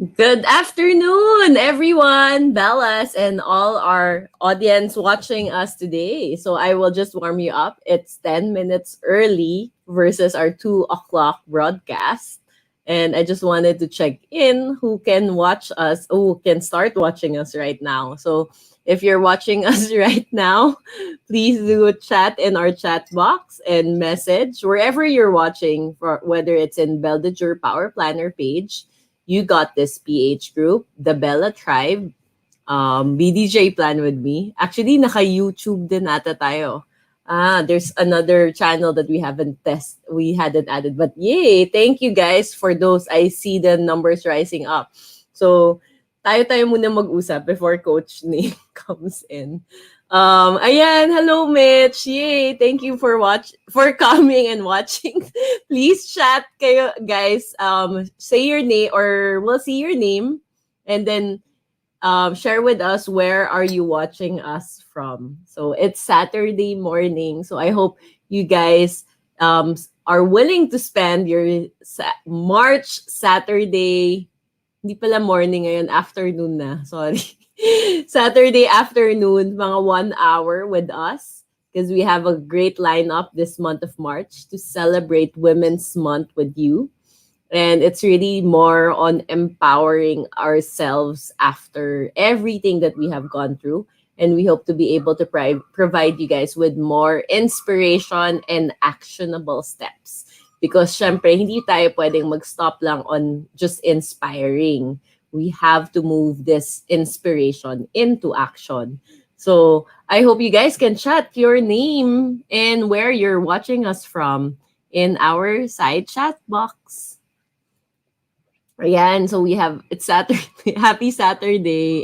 Good afternoon, everyone, Bellas, and all our audience watching us today. So I will just warm you up. It's 10 minutes early versus our 2 o'clock broadcast. And I just wanted to check in who can watch us, who can start watching us right now. So if you're watching us right now, please do chat in our chat box and message wherever you're watching, for whether it's in Beldager Power Planner page, You Got This PH Group, the Bella Tribe, BDJ Plan With Me. Actually, naka-YouTube din ata tayo. There's another channel that we hadn't added. But yay, thank you guys for those. I see the numbers rising up. So, tayo muna mag-usap before Coach Ning comes in. Ayan, hello Mitch. Yay, thank you for coming and watching. Please chat kayo guys. Say your name or we'll see your name and then share with us where are you watching us from. So it's Saturday morning. So I hope you guys are willing to spend your March Saturday. Hindi pala morning ngayon, afternoon na. Sorry. Saturday afternoon, mga 1 hour with us because we have a great lineup this month of March to celebrate Women's Month with you. And it's really more on empowering ourselves after everything that we have gone through. And we hope to be able to provide you guys with more inspiration and actionable steps. Because syempre, hindi tayo pwedeng mag-stop lang on just inspiring. We have to move this inspiration into action. So I hope you guys can chat your name and where you're watching us from in our side chat box. Ayan, so it's Saturday. Happy Saturday.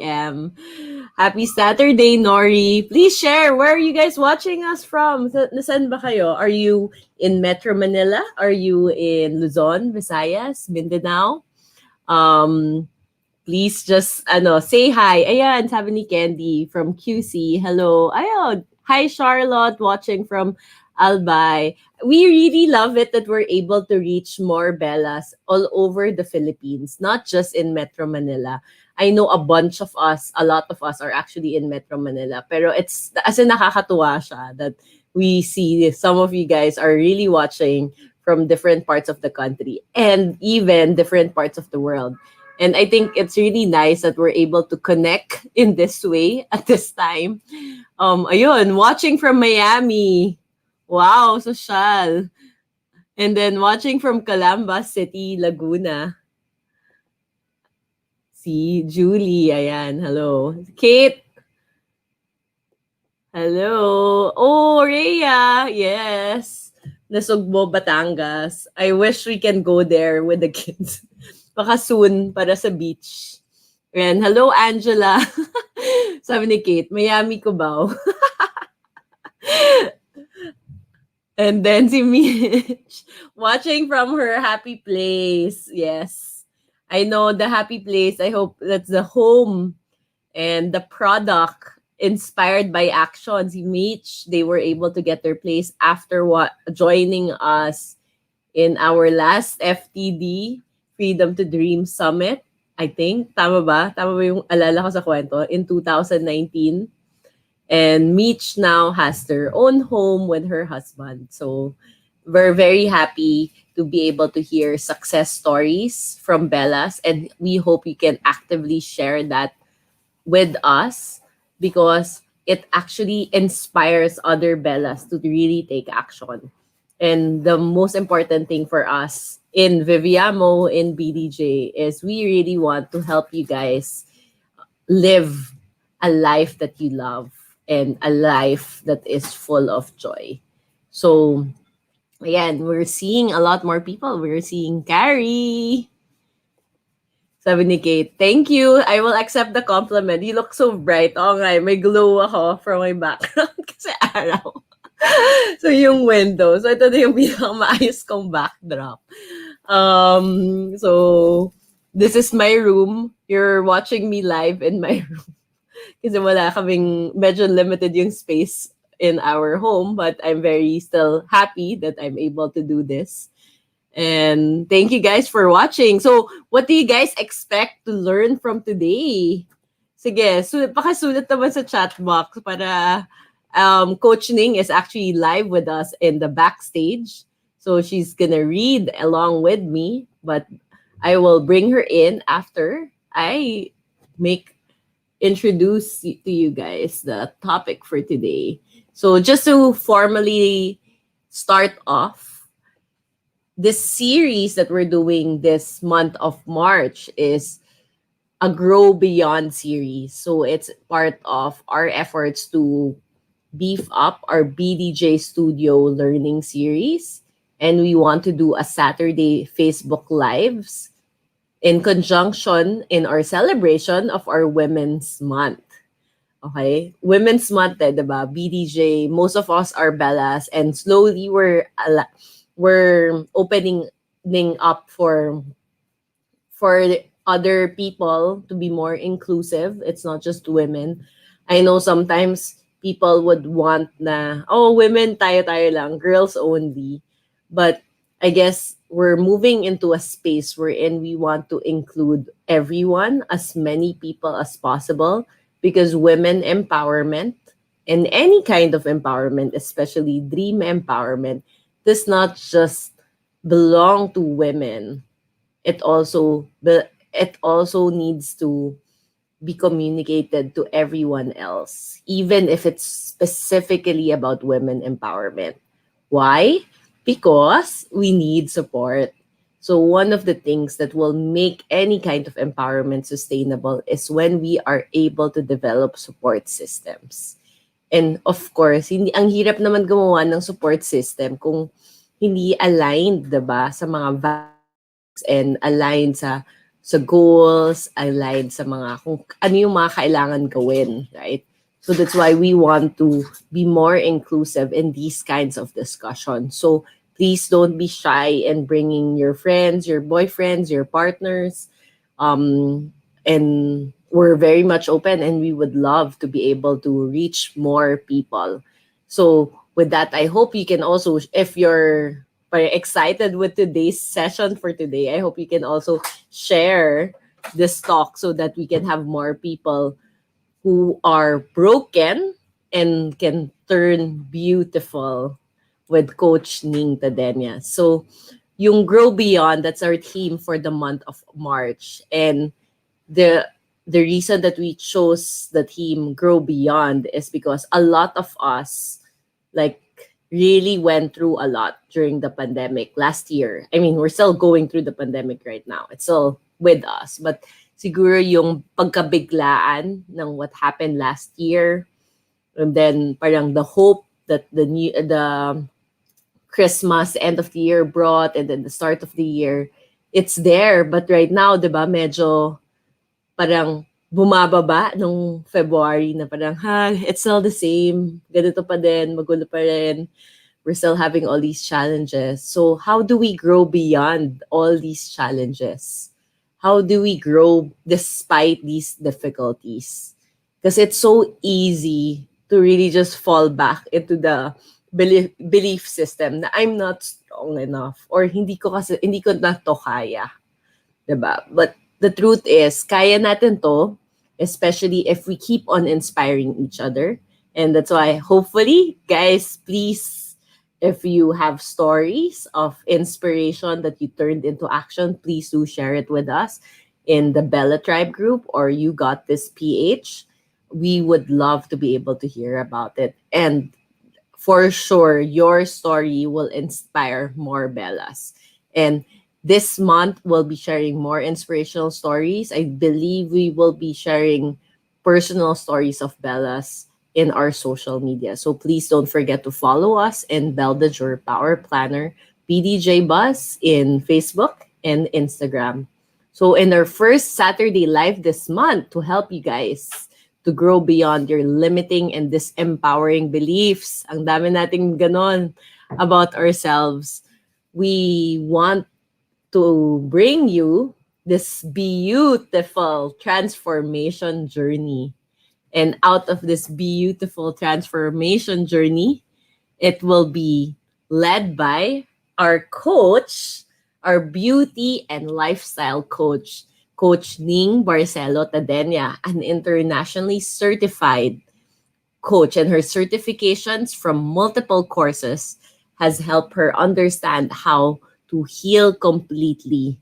Happy Saturday, Nori. Please share, where are you guys watching us from? Nasaan ba kayo? Are you in Metro Manila? Are you in Luzon, Visayas, Mindanao? Please just say hi. Ayan, sabi ni Candy from QC. Hello. Ayan. Hi, Charlotte, watching from Albay. We really love it that we're able to reach more Bellas all over the Philippines, not just in Metro Manila. I know a lot of us are actually in Metro Manila. Pero it's, as in nakakatuwa siya that we see some of you guys are really watching from different parts of the country and even different parts of the world. And I think it's really nice that we're able to connect in this way at this time. Ayun, watching from Miami. Wow, social. And then watching from Calamba City, Laguna. Si Julie, ayan, hello. Kate. Hello. Oh, Rhea, yes. Nasugbo, Batangas. I wish we can go there with the kids. Baka soon, para sa beach. And hello, Angela. Sabi ni Kate, Miami Cubao. And then si Mitch, watching from her happy place. Yes. I know the happy place. I hope that's the home and the product inspired by action. Si Mitch, they were able to get their place after joining us in our last FTD, Freedom to Dream Summit. I think. Tama ba? Tama ba yung alala ko sa kwento? In 2019. And Mitch now has their own home with her husband. So we're very happy to be able to hear success stories from Bellas. And we hope you can actively share that with us because it actually inspires other Bellas to really take action. And the most important thing for us in Viviamo, in BDJ, is we really want to help you guys live a life that you love and a life that is full of joy. So, ayan, we're seeing a lot more people. We're seeing Carrie. Sabi ni Kate, thank you. I will accept the compliment. You look so bright. Oo nga, may glow ako from my background kasi araw. So, yung window. So, ito na yung pinakamaayos kong backdrop. So, this is my room. You're watching me live in my room. Kasi wala kaming, medyo limited yung space in our home, but I'm very still happy that I'm able to do this. And thank you guys for watching. So, what do you guys expect to learn from today? Sige, pakasulat naman sa chat box para Coach Ning is actually live with us in the backstage. So she's gonna read along with me, but I will bring her in after I make to you guys the topic for today. So just to formally start off, this series that we're doing this month of March is a Grow Beyond series. So it's part of our efforts to beef up our BDJ Studio learning series. And we want to do a Saturday Facebook Lives in conjunction in our celebration of our Women's Month. Okay? Women's Month, diba? BDJ, most of us are Bellas, and slowly we're opening up for other people to be more inclusive. It's not just women. I know sometimes people would want na, oh, women, tayo lang, girls only. But I guess we're moving into a space wherein we want to include everyone, as many people as possible, because women empowerment and any kind of empowerment, especially dream empowerment, does not just belong to women. It also needs to be communicated to everyone else, even if it's specifically about women empowerment. Why? Because we need support. So, one of the things that will make any kind of empowerment sustainable is when we are able to develop support systems. And of course, hindi ang hirap naman gumawa ng support system kung hindi aligned, 'di ba, sa mga values and aligned sa goals, aligned sa mga kung ano yung mga kailangan gawin, right? So that's why we want to be more inclusive in these kinds of discussions. So please don't be shy in bringing your friends, your boyfriends, your partners. And we're very much open and we would love to be able to reach more people. So with that, I hope you can also, if you're very excited with today's session for today, I hope you can also share this talk so that we can have more people who are broken and can turn beautiful with Coach Ning Tadenya. So, yung Grow Beyond, that's our theme for the month of March. And the the reason that we chose the theme Grow Beyond is because a lot of us like really went through a lot during the pandemic last year. I mean, we're still going through the pandemic right now. It's still with us. But siguro yung pagkabiglaan ng what happened last year, and then parang the hope that the Christmas end of the year brought, and then the start of the year, it's there. But right now, 'di ba, medyo parang bumababa nung February na parang, it's still the same. Ganito pa din, magulo pa rin. We're still having all these challenges. So how do we grow beyond all these challenges? How do we grow despite these difficulties? Because it's so easy to really just fall back into the belief system na I'm not strong enough or hindi ko na to kaya. Diba? But the truth is, kaya natin to, especially if we keep on inspiring each other. And that's why, hopefully, guys, please, if you have stories of inspiration that you turned into action, please do share it with us in the Bella Tribe group or You Got This PH. We would love to be able to hear about it. And for sure, your story will inspire more Bellas. And this month, we'll be sharing more inspirational stories. I believe we will be sharing personal stories of Bellas in our social media. So please don't forget to follow us in Bell the Jur Power Planner, BDJ Buzz in Facebook and Instagram. So in our first Saturday live this month to help you guys to grow beyond your limiting and disempowering beliefs, ang dami nating ganon about ourselves, we want to bring you this beautiful transformation journey. And out of this beautiful transformation journey, it will be led by our coach, our beauty and lifestyle coach, Coach Ning Barcelo Tadenya, an internationally certified coach, and her certifications from multiple courses has helped her understand how to heal completely.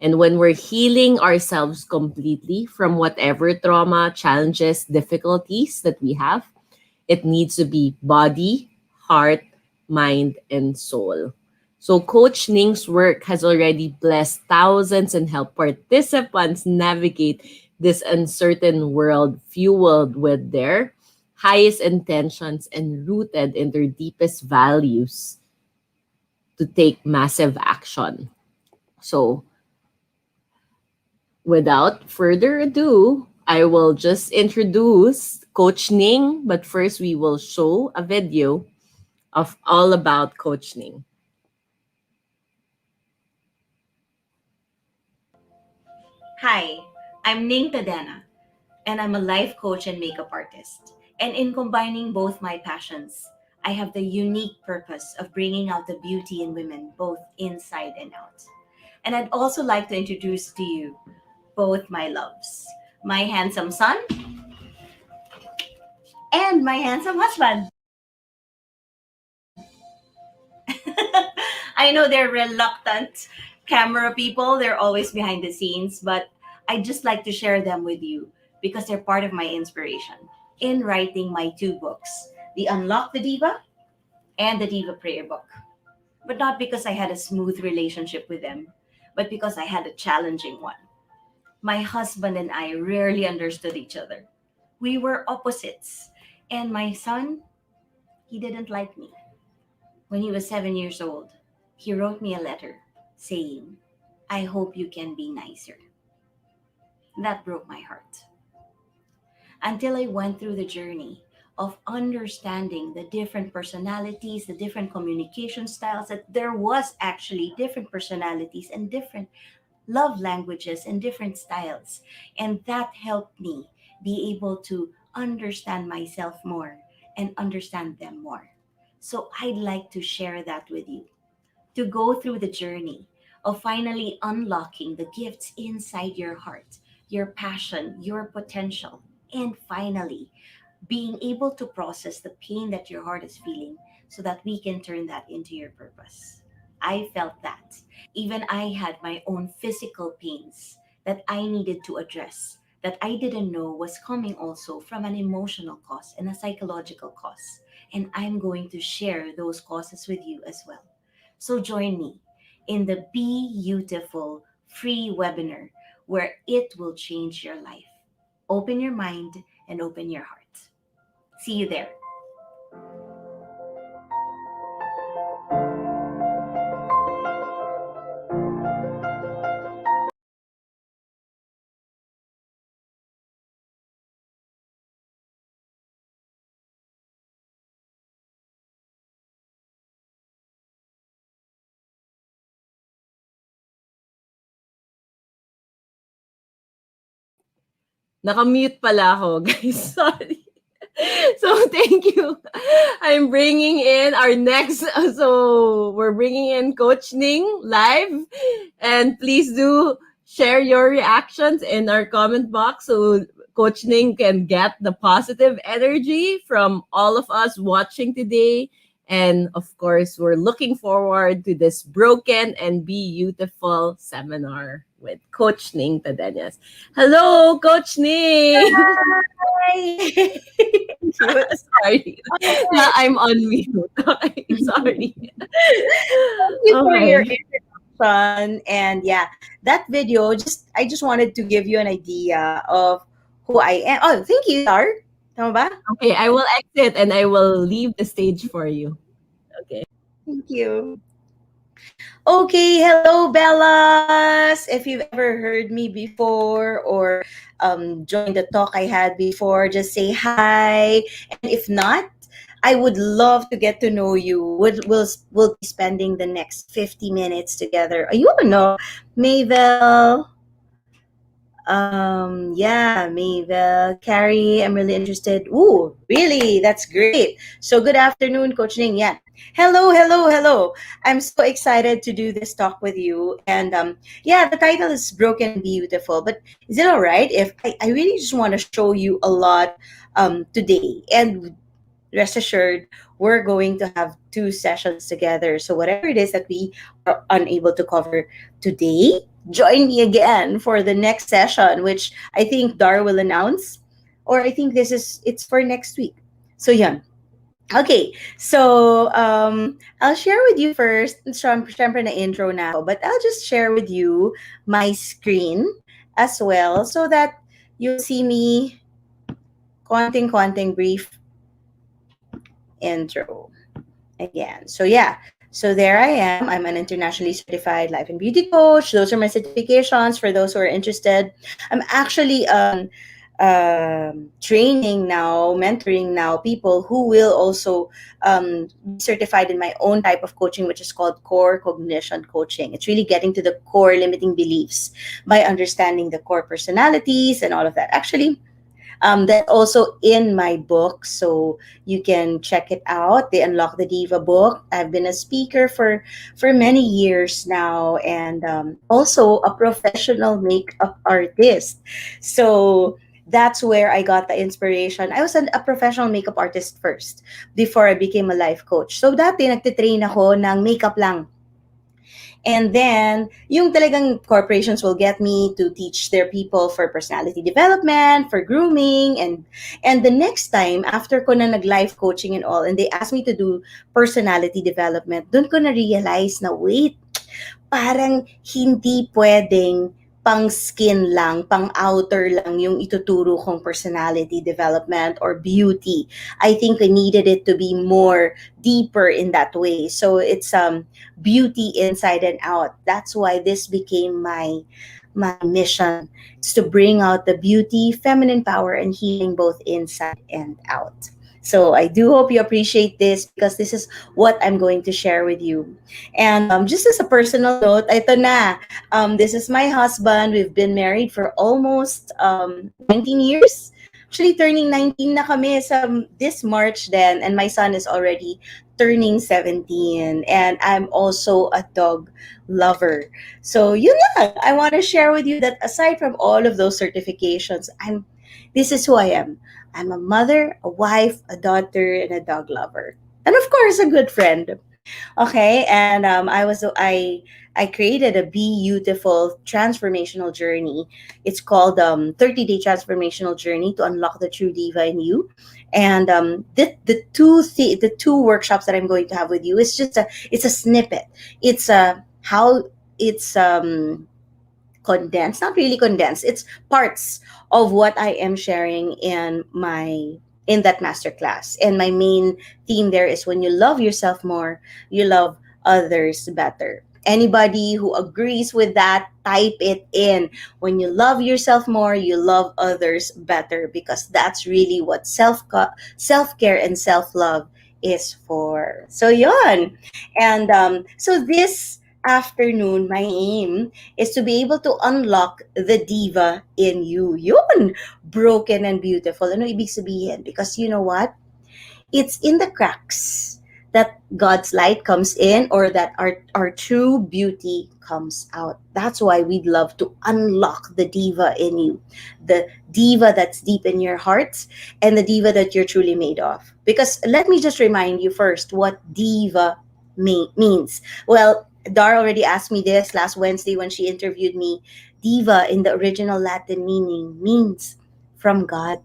And when we're healing ourselves completely from whatever trauma, challenges, difficulties that we have, it needs to be body, heart, mind, and soul. So Coach Ning's work has already blessed thousands and helped participants navigate this uncertain world fueled with their highest intentions and rooted in their deepest values to take massive action. So without further ado, I will just introduce Coach Ning, but first we will show a video of all about Coach Ning. Hi, I'm Ning Tadena, and I'm a life coach and makeup artist. And in combining both my passions, I have the unique purpose of bringing out the beauty in women, both inside and out. And I'd also like to introduce to you both my loves, my handsome son and my handsome husband. I know they're reluctant camera people, they're always behind the scenes, but I just like to share them with you because they're part of my inspiration in writing my two books, The Unlock the Diva and the Diva Prayer Book. But not because I had a smooth relationship with them, but because I had a challenging one. My husband and I rarely understood each other. We were opposites, and my son, he didn't like me. When he was 7 years old, he wrote me a letter saying, I hope you can be nicer. That broke my heart. Until I went through the journey of understanding the different personalities, the different communication styles, that there was actually different personalities and different love languages and different styles. And that helped me be able to understand myself more and understand them more. So I'd like to share that with you, to go through the journey of finally unlocking the gifts inside your heart, your passion, your potential, and finally being able to process the pain that your heart is feeling so that we can turn that into your purpose. I felt that. Even I had my own physical pains that I needed to address, that I didn't know was coming also from an emotional cause and a psychological cause. And I'm going to share those causes with you as well. So join me in the BeYOUtiful free webinar where it will change your life. Open your mind and open your heart. See you there. Naka-mute pala ako, guys. Sorry. So, thank you. I'm bringing in our next, so we're bringing in Coach Ning live. And please do share your reactions in our comment box so Coach Ning can get the positive energy from all of us watching today. And of course, we're looking forward to this Broken and BeYOUtiful seminar with Coach Ning Tadenas. Hello, Coach Ning! Hi. Sorry. Now I'm on mute. Okay, sorry. Thank you for your Okay. introduction. And yeah, that video, just I just wanted to give you an idea of who I am. Oh, thank you, Star. Tama ba? Okay, I will exit and I will leave the stage for you. Okay. Thank you. Okay, hello, Bellas. If you've ever heard me before or joined the talk I had before, just say hi. And if not, I would love to get to know you. We'll be spending the next 50 minutes together. You all know, Mayvel. Yeah, Mayvel, Carrie, I'm really interested. Ooh, really? That's great. So good afternoon, Coach Ning. Yeah. Hello, hello, hello. I'm so excited to do this talk with you. And yeah, the title is Broken and Beautiful. But is it all right if I really just want to show you a lot today? And rest assured, we're going to have two sessions together. So whatever it is that we are unable to cover today, join me again for the next session, which I think Dar will announce. Or I think it's for next week. So yeah. Okay, so I'll share with you first. Syempre na intro na ako, but I'll just share with you my screen as well so that you'll see me konting brief intro again. So yeah, so there I am. I'm an internationally certified life and beauty coach. Those are my certifications for those who are interested. I'm actually training now, mentoring now people who will also be certified in my own type of coaching, which is called core cognition coaching. It's really getting to the core limiting beliefs by understanding the core personalities and all of that. Actually, that's also in my book, so you can check it out. The Unlock the Diva book. I've been a speaker for many years now, and also a professional makeup artist. So that's where I got the inspiration. I was a professional makeup artist first before I became a life coach. So dati nagtitrain ako ng makeup lang. And then, yung talagang corporations will get me to teach their people for personality development, for grooming, and the next time, after ko na nag-life coaching and all, and they asked me to do personality development, dun ko na realize na, wait, parang hindi pwedeng pang skin lang, pang outer lang yung ituturo kong personality development or beauty. I think I needed it to be more deeper in that way. So it's beauty inside and out. That's why this became my mission. It's to bring out the beauty, feminine power, and healing both inside and out. So I do hope you appreciate this because this is what I'm going to share with you. And just as a personal note, ito na. This is my husband. We've been married for almost 19 years. Actually, turning 19 na kami sa this March then. And my son is already turning 17. And I'm also a dog lover. So yun lang. I want to share with you that aside from all of those certifications, this is who I am. I'm a mother, a wife, a daughter, and a dog lover. And of course, a good friend. Okay, and I created a BeYOUtiful transformational journey. It's called 30-day transformational journey to unlock the true diva in you. And the two workshops that I'm going to have with you is just it's a snippet. It's how it's condensed, not really condensed. It's parts of what I am sharing in that masterclass. And my main theme there is when you love yourself more, you love others better. Anybody who agrees with that, type it in. When you love yourself more, you love others better because that's really what self-care and self-love is for. So yon. And so this afternoon, my aim is to be able to unlock the diva in you. Yun! Broken and beautiful. Ano ibig sabihin? Because you know what? It's in the cracks that God's light comes in or that our true beauty comes out. That's why we'd love to unlock the diva in you. The diva that's deep in your heart and the diva that you're truly made of. Because let me just remind you first what diva means. Well, Dar already asked me this last Wednesday when she interviewed me. Diva in the original Latin meaning means from God.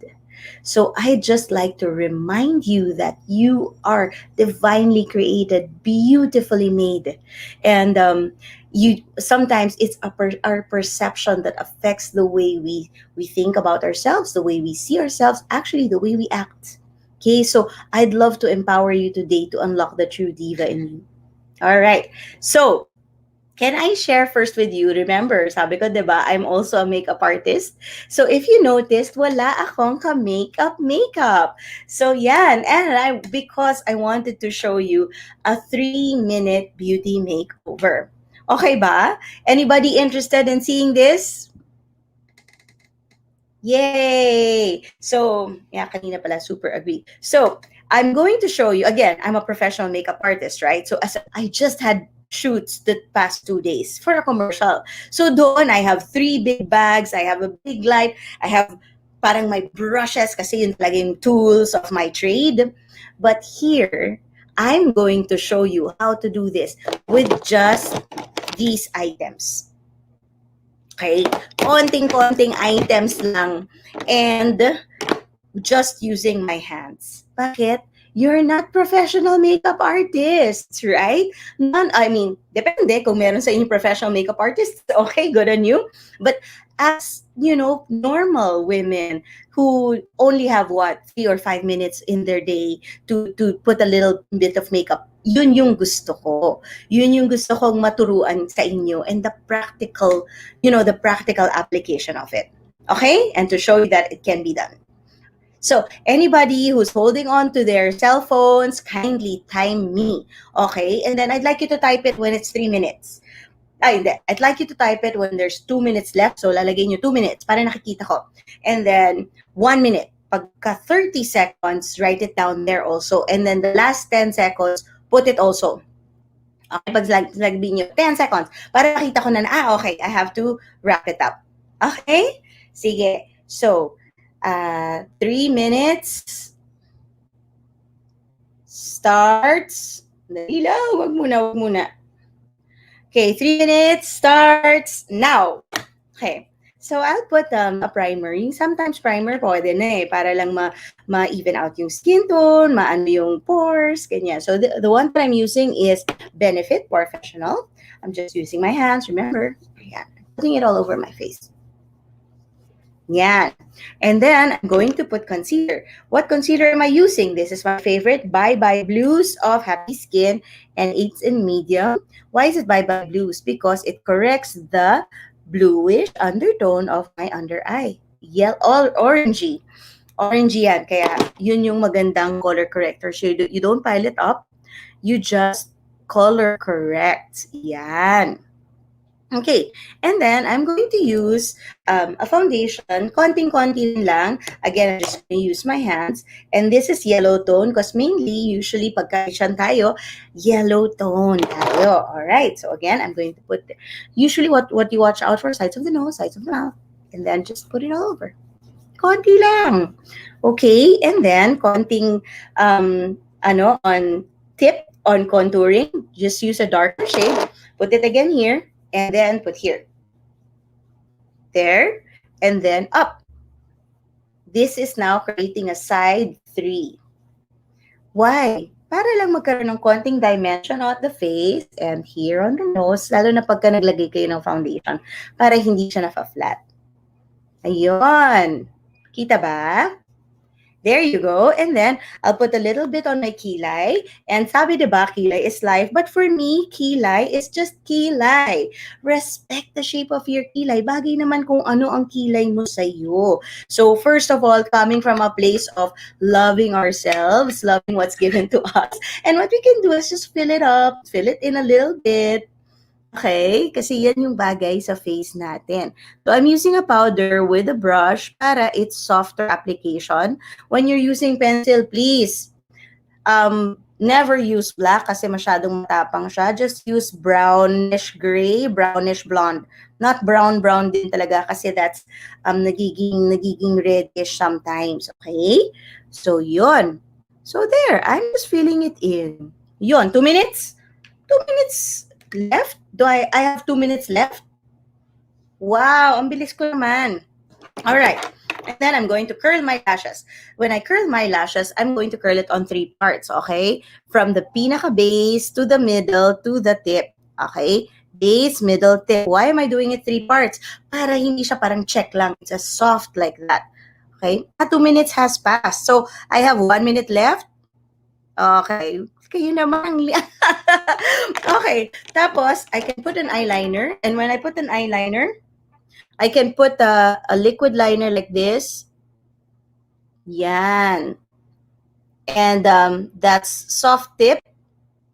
So I just like to remind you that you are divinely created, beautifully made, and you sometimes it's our perception that affects the way we think about ourselves, the way we see ourselves, actually the way we act. Okay, so I'd love to empower you today to unlock the true diva in you. All right, so can I share first with you? Remember, sabi ko, diba, I'm also a makeup artist. So if you noticed, wala akong ka-makeup. So yan, and because I wanted to show you a 3-minute beauty makeover. Okay ba? Anybody interested in seeing this? Yay! So, yeah, kanina pala, super agree. So, I'm going to show you again. I'm a professional makeup artist, right? So as I just had shoots the past 2 days for a commercial. So doon I have three big bags. I have a big light. I have parang my brushes kasi yun talaga yung tools of my trade. But here, I'm going to show you how to do this with just these items. Okay? Konting-konting items lang. And just using my hands. Bakit? You're not professional makeup artists, right? I mean, depende kung meron sa inyo professional makeup artists, okay, good on you. But as, normal women who only have 3 or 5 minutes in their day to put a little bit of makeup, yun yung gusto ko. Yun yung gusto kong maturuan sa inyo and the practical application of it. Okay? And to show you that it can be done. So, anybody who's holding on to their cell phones, kindly time me. Okay? And then I'd like you to type it when it's 3 minutes. I'd like you to type it when there's 2 minutes left. So, lalagay nyo 2 minutes para nakikita ko. And then, 1 minute. Pagka 30 seconds, write it down there also. And then the last 10 seconds, put it also. Okay? Pag lagbi nyo 10 seconds, para nakita ko na, okay, I have to wrap it up. Okay? Sige. So, 3 minutes starts. Dali lang, wag muna. Okay, 3 minutes starts now. Okay. So I'll put a primer. Sometimes primer pwede na para lang ma-even out yung skin tone, maano yung pores, ganyan. So the one that I'm using is Benefit Professional. I'm just using my hands, remember? Yeah, putting it all over my face. Yeah. And then I'm going to put concealer. What concealer am I using? This is my favorite, Bye Bye Blues of Happy Skin, and it's in medium. Why is it Bye Bye Blues? Because it corrects the bluish undertone of my under eye. Yellow, orangey. Orangey yan. Kaya yun yung magandang color corrector. So you don't pile it up. You just color correct. Yan. Okay, and then I'm going to use a foundation, konting-konti lang. Again, I'm just going to use my hands. And this is yellow tone because usually pagka-Asian tayo, yellow tone tayo. Alright, so again, I'm going to put, usually what you watch out for, sides of the nose, sides of the mouth, and then just put it all over. Konti lang. Okay, and then konting, on tip on contouring, just use a darker shade. Put it again here. And then put here. There. And then up. This is now creating a side 3. Why? Para lang magkaroon ng konting dimension on the face and here on the nose, lalo na pagka naglagay kayo ng foundation, para hindi siya nafa-flat. Ayun. Kita ba? There you go. And then, I'll put a little bit on my kilay. And sabi diba, kilay is life. But for me, kilay is just kilay. Respect the shape of your kilay. Bagay naman kung ano ang kilay mo sa'yo. So, first of all, coming from a place of loving ourselves, loving what's given to us. And what we can do is just fill it up, fill it in a little bit. Okay? Kasi yan yung bagay sa face natin. So, I'm using a powder with a brush para it's softer application. When you're using pencil, please, never use black kasi masyadong matapang siya. Just use brownish gray, brownish blonde. Not brown din talaga kasi that's nagiging reddish sometimes. Okay? So, yun. So, there. I'm just filling it in. Yun. 2 minutes? 2 minutes left? Do I have 2 minutes left? Wow, ang bilis ko naman. All right. And then I'm going to curl my lashes. When I curl my lashes, I'm going to curl it on 3 parts, okay? From the pinaka-base to the middle to the tip, okay? Base, middle, tip. Why am I doing it 3 parts? Para hindi siya parang check lang. It's a soft like that, okay? 2 minutes has passed. So, I have 1 minute left. Okay. Kayo naman. Okay. Tapos, I can put an eyeliner. And when I put an eyeliner, I can put a liquid liner like this. Yan. And that's soft tip.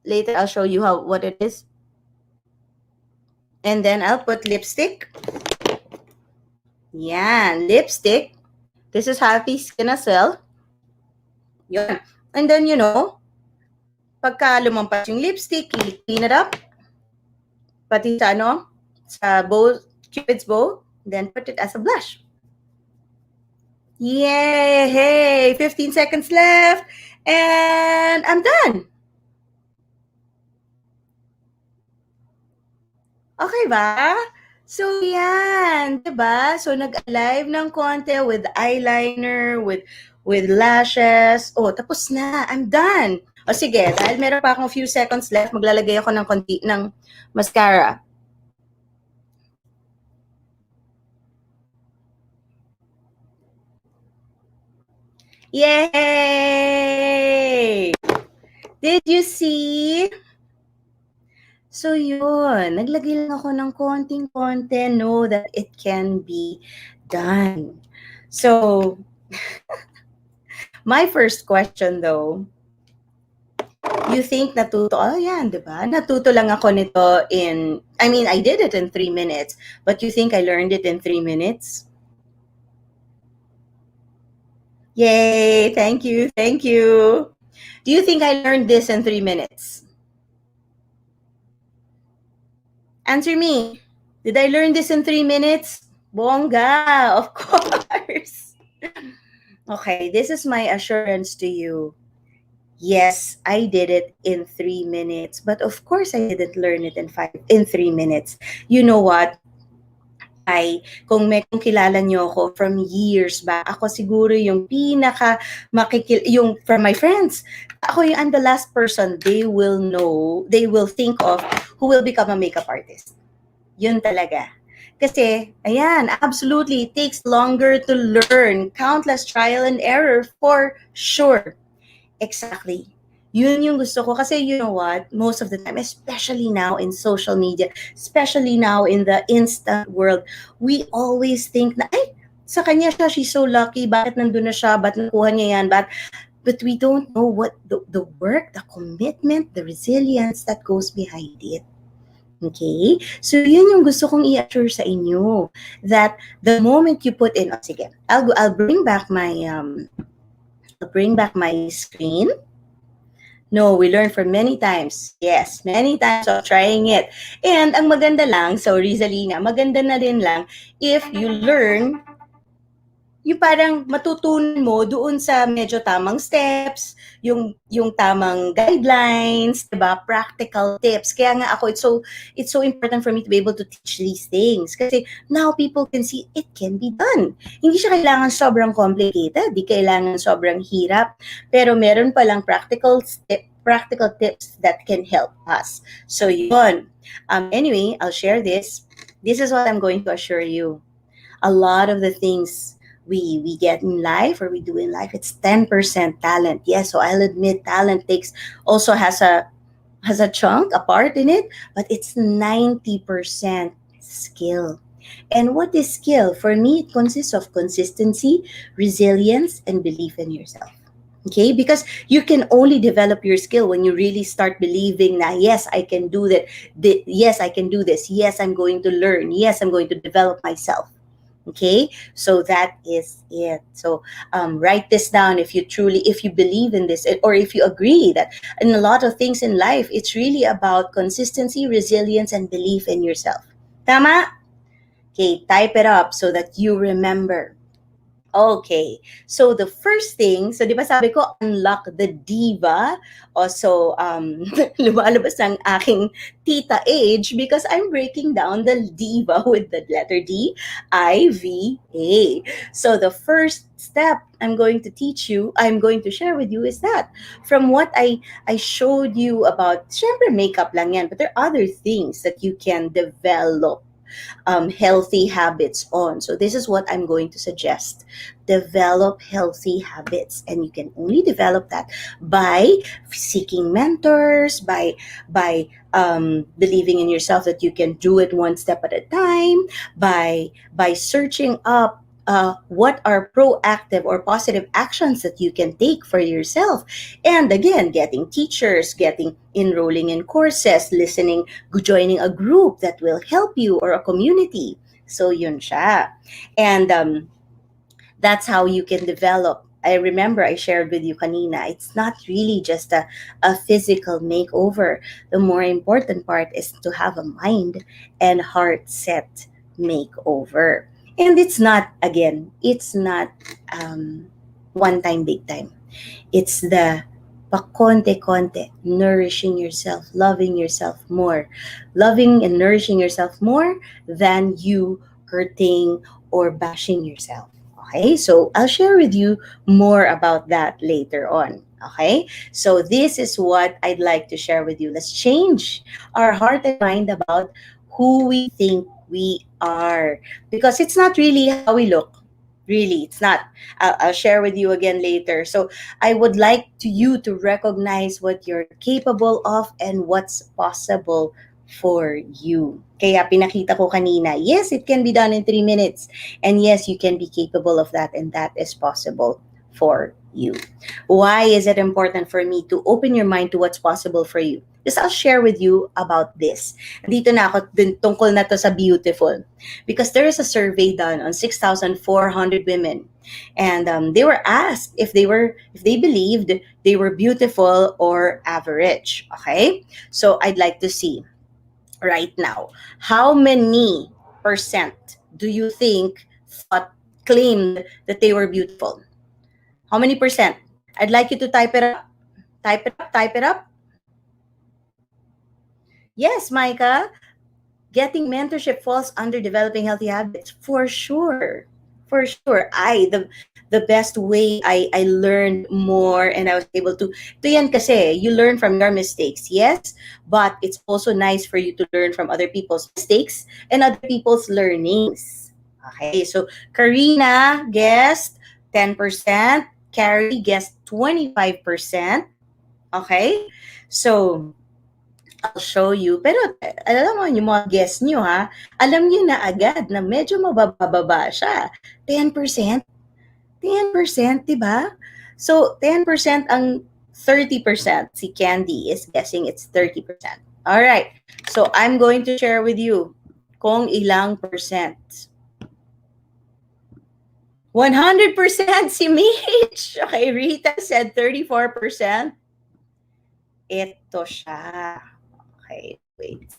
Later, I'll show you what it is. And then I'll put lipstick. Yan. Lipstick. This is Happy Skin as well. Yan. And then, pagka lumampas yung lipstick, clean it up, pati sa bow, Cupid's bow, then put it as a blush. Yay! Hey, 15 seconds left, and I'm done. Okay ba? So, yan. Diba? So, nag-alive ng konti with eyeliner, with lashes. Oh, tapos na. I'm done. O sige, dahil meron pa akong few seconds left, maglalagay ako ng konti ng mascara. Yay! Did you see? So yun, naglagay lang ako ng konting-konti. Know that it can be done. So, my first question though, you think natuto? Oh yan, di ba? Natuto lang ako nito I did it in 3 minutes. But you think I learned it in 3 minutes? Yay! Thank you, thank you. Do you think I learned this in 3 minutes? Answer me. Did I learn this in 3 minutes? Bongga, of course. Okay, this is my assurance to you. Yes, I did it in 3 minutes, but of course I didn't learn it in 3 minutes. You know what? Kung kilala niyo ako from years back, ako siguro yung yung from my friends. I'm the last person they will think of who will become a makeup artist. Yun talaga. Kasi, ayan, absolutely, it takes longer to learn. Countless trial and error for sure. Exactly. Yun yung gusto ko. Kasi you know what? Most of the time, especially now in social media, especially now in the instant world, we always think na, ay, sa kanya siya, she's so lucky. Bakit nandun na siya? Ba't nakuha niya yan? But we don't know what the work, the commitment, the resilience that goes behind it. Okay? So, yun yung gusto kong i-assure sa inyo. That the moment you put in, sige, I'll bring back my screen. No, we learned from many times. Yes, many times of trying it. And ang maganda lang, so Rizalina, maganda na rin lang if you learn, yung parang matutunan mo doon sa medyo tamang steps, yung tamang guidelines, diba? Practical tips. Kaya nga ako, it's so important for me to be able to teach these things. Kasi now people can see it can be done. Hindi siya kailangan sobrang complicated, di kailangan sobrang hirap, pero meron palang practical tips that can help us. So yun. Anyway, I'll share this. This is what I'm going to assure you. A lot of the things we get in life or we do in life, it's 10% talent. Yes, so I'll admit talent also has a chunk, a part in it, but it's 90% skill. And what is skill? For me, it consists of consistency, resilience, and belief in yourself. Okay, because you can only develop your skill when you really start believing that, yes, I can do that. Yes, I can do this. Yes, I'm going to learn. Yes, I'm going to develop myself. Okay, so that is it. So write this down if you believe in this, or if you agree that in a lot of things in life, it's really about consistency, resilience, and belief in yourself. Tama? Okay, type it up so that you remember. Okay. So the first thing, so di ba sabi ko, unlock the diva. Also, lumalabas ang aking tita age because I'm breaking down the diva with the letter D, I-V-A. So the first step I'm going to share with you is that from what I showed you about, syempre makeup lang yan, but there are other things that you can develop healthy habits on. So this is what I'm going to suggest. Develop healthy habits, and you can only develop that by seeking mentors, by believing in yourself that you can do it one step at a time, by searching up what are proactive or positive actions that you can take for yourself. And again, getting teachers, enrolling in courses, joining a group that will help you, or a community. So yun siya. And that's how you can develop I remember I shared with you kanina, it's not really just a physical makeover. The more important part is to have a mind and heart set makeover. And it's not, again, it's not one time, big time. It's the pakonte-konte, nourishing yourself, loving yourself more, loving and nourishing yourself more than you hurting or bashing yourself. Okay, so I'll share with you more about that later on. Okay, so this is what I'd like to share with you. Let's change our heart and mind about who we think we are, because it's not really how we look. Really, it's not. I'll share with you again later. So I would like to you to recognize what you're capable of and what's possible for you. Kaya pinakita ko kanina, yes, it can be done in 3 minutes. And yes, you can be capable of that, and that is possible for you. Why is it important for me to open your mind to what's possible for you? Because I'll share with you about this. Dito na ako tungkol na to sa BeYOUtiful. Because there is a survey done on 6,400 women, and they were asked if they believed they were beautiful or average. Okay, so I'd like to see right now, how many percent do you think thought claimed that they were beautiful? How many percent? I'd like you to type it up. Type it up. Type it up. Yes, Micah. Getting mentorship falls under developing healthy habits, for sure. For sure. The best way I learned more, and I was able to yan kasi, you learn from your mistakes, yes, but it's also nice for you to learn from other people's mistakes and other people's learnings. Okay, so Karina guessed 10%, Carrie guessed 25%. Okay, so I'll show you. Pero alam mo, yung mga guess nyo ha, alam nyo na agad na medyo mabababa siya. 10%? 10%, diba? So, 10% ang 30%. Si Candy is guessing it's 30%. Alright, so I'm going to share with you kung ilang percent. 100% si Mitch. Okay, Rita said 34%. Ito siya. Okay, wait.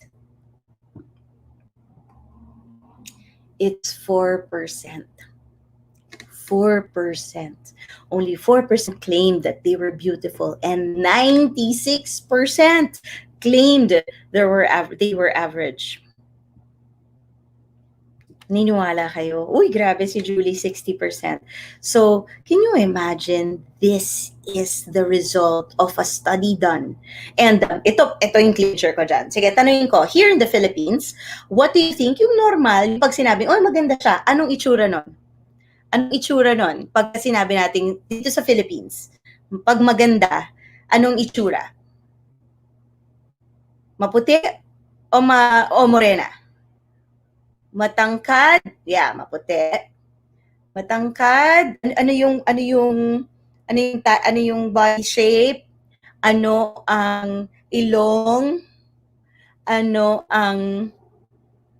It's 4%. 4%. Only 4% claimed that they were beautiful, and 96% claimed they were average. Niniwala kayo? Uy, grabe si Julie, 60%. So, can you imagine, this is the result of a study done. And ito yung clincher ko dyan. Sige, tanungin ko, here in the Philippines, what do you think yung normal, yung pag sinabing, oh, maganda siya, anong itsura nun? Anong itsura nun? Pag sinabi natin dito sa Philippines, pag maganda, anong itsura? Maputi o morena? Matangkad, yeah, maputi. Matangkad, ano yung body shape? Ano ang ilong? Ano ang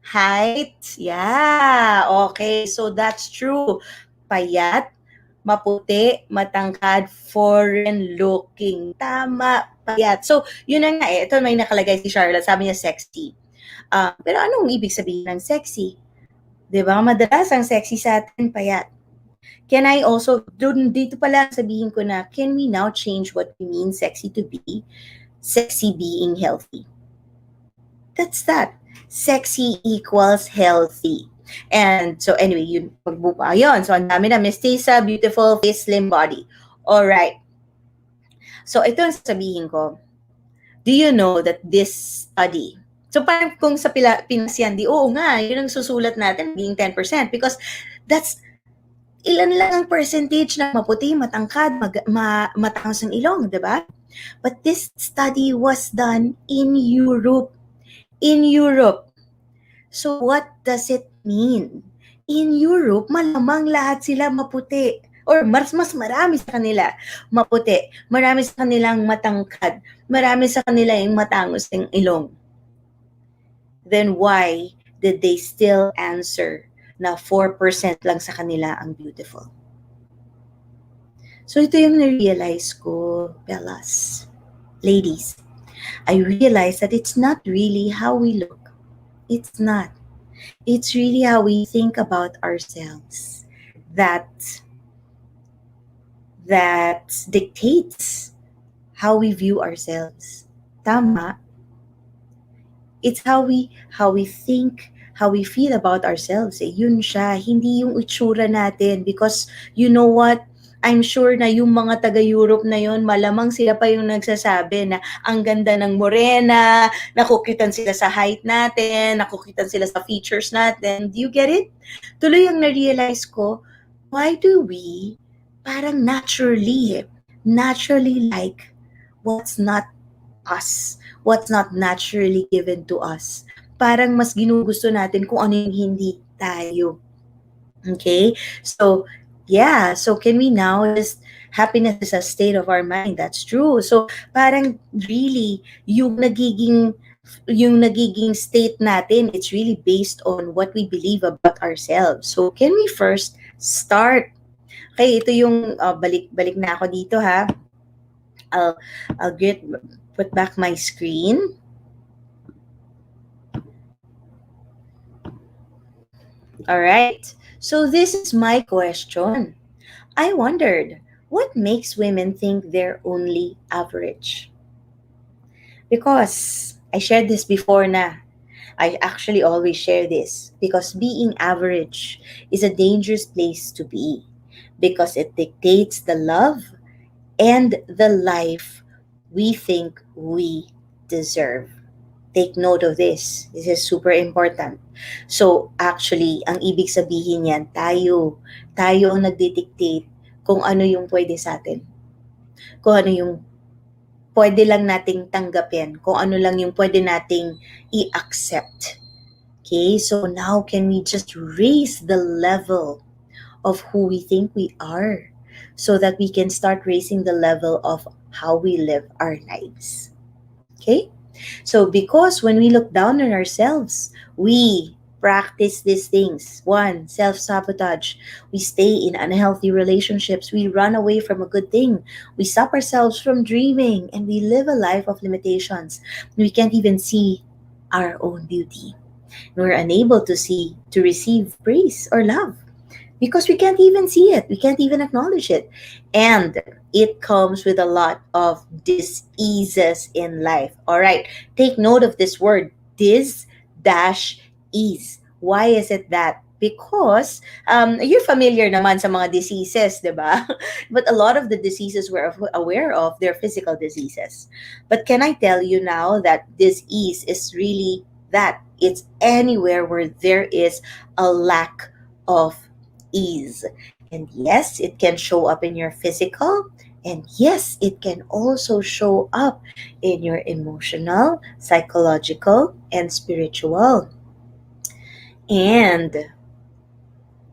height? Yeah, okay. So that's true. Payat, maputi, matangkad, foreign looking. Tama, payat. So, yun na nga eh. Ito may nakalagay si Charlotte. Sabi niya sexy. Pero anong ibig sabihin ng sexy? Diba? Madalas ang sexy sa atin, payat. Can I also, dito pala sabihin ko na, can we now change what we mean sexy to be? Sexy being healthy. That's that. Sexy equals healthy. And so anyway, yun, pagbuka yun. So ang dami na, Miss Tisa, beautiful face, slim body. Alright. So ito ang sabihin ko. Do you know that this study, so parang kung sa Pinas yan, oo nga, yun ang susulat natin, being 10%. Because that's, ilan lang ang percentage na maputi, matangkad, matangos ang ilong, diba? But this study was done in Europe. In Europe. So what does it mean? In Europe, malamang lahat sila maputi. Or mas marami sa kanila maputi. Marami sa kanilang matangkad. Marami sa kanila yung matangos ng ilong. Then why did they still answer na 4% lang sa kanila ang beautiful? So ito yung na-realize ko, Bellas. Ladies, I realized that it's not really how we look. It's not. It's really how we think about ourselves that that dictates how we view ourselves. Tama, it's how we think, how we feel about ourselves. Yun siya, hindi yung itsura natin. Because you know what? I'm sure na yung mga taga-Europe na yun, malamang sila pa yung nagsasabi na ang ganda ng morena, nakukitan sila sa height natin, nakukitan sila sa features natin. Do you get it? Tuloy ang na-realize ko, why do we parang naturally like what's not us, what's not naturally given to us. Parang mas ginugusto natin kung ano yung hindi tayo. Okay? So, yeah. So, can we now just, happiness is a state of our mind. That's true. So, parang really, yung nagiging state natin, it's really based on what we believe about ourselves. So, can we first start? Okay, ito yung balik na ako dito ha. I'll put back my screen. All right. So this is my question. I wondered, what makes women think they're only average? Because I shared this before na. I actually always share this because being average is a dangerous place to be because it dictates the love and the life we think we deserve. Take note of this. This is super important. So, actually, ang ibig sabihin yan, tayo ang nagdidictate kung ano yung pwede sa atin. Kung ano yung pwede lang nating tanggapin. Kung ano lang yung pwede nating i-accept. Okay? So, now can we just raise the level of who we think we are so that we can start raising the level of how we live our lives. Okay? So, because when we look down on ourselves, we practice these things. One, self-sabotage. We stay in unhealthy relationships. We run away from a good thing. We stop ourselves from dreaming and we live a life of limitations. We can't even see our own beauty. We're unable to receive praise or love because we can't even see it. We can't even acknowledge it. And it comes with a lot of diseases in life. All right. Take note of this word, dis dash ease. Why is it that? Because you're familiar naman sa mga diseases, di ba? But a lot of the diseases we're aware of, they're physical diseases. But can I tell you now that disease is really that? It's anywhere where there is a lack of ease. And yes, it can show up in your physical, and yes, it can also show up in your emotional, psychological, and spiritual. And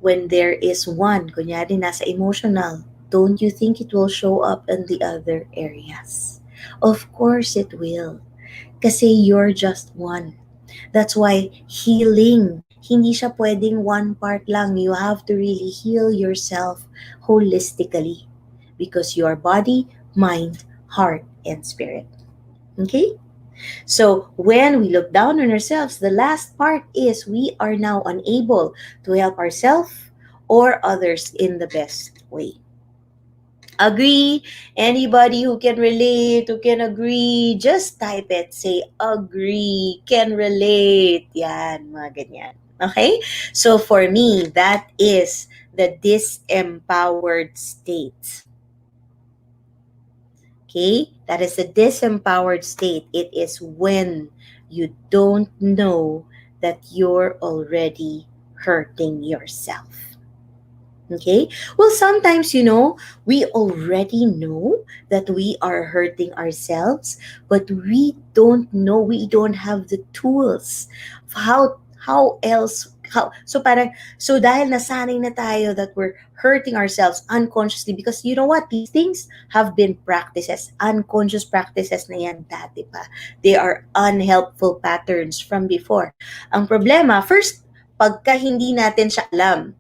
when there is one, kunyari nasa emotional, don't you think it will show up in the other areas? Of course it will. Kasi you're just one. That's why healing, hindi siya pwedeng one part lang. You have to really heal yourself holistically because your body, mind, heart, and spirit. Okay? So when we look down on ourselves, the last part is we are now unable to help ourselves or others in the best way. Agree? Anybody who can relate, who can agree, just type it. Say, agree, can relate. Yan, mga ganyan. Okay? So for me, that is the disempowered state. Okay? That is the disempowered state. It is when you don't know that you're already hurting yourself. Okay? Well, sometimes, we already know that we are hurting ourselves, but we don't know, we don't have the tools. How else, so dahil nasanay na tayo that we're hurting ourselves unconsciously because you know what? These things have been practices, unconscious practices na yan dati pa. They are unhelpful patterns from before. Ang problema, first, pagka hindi natin siya alam,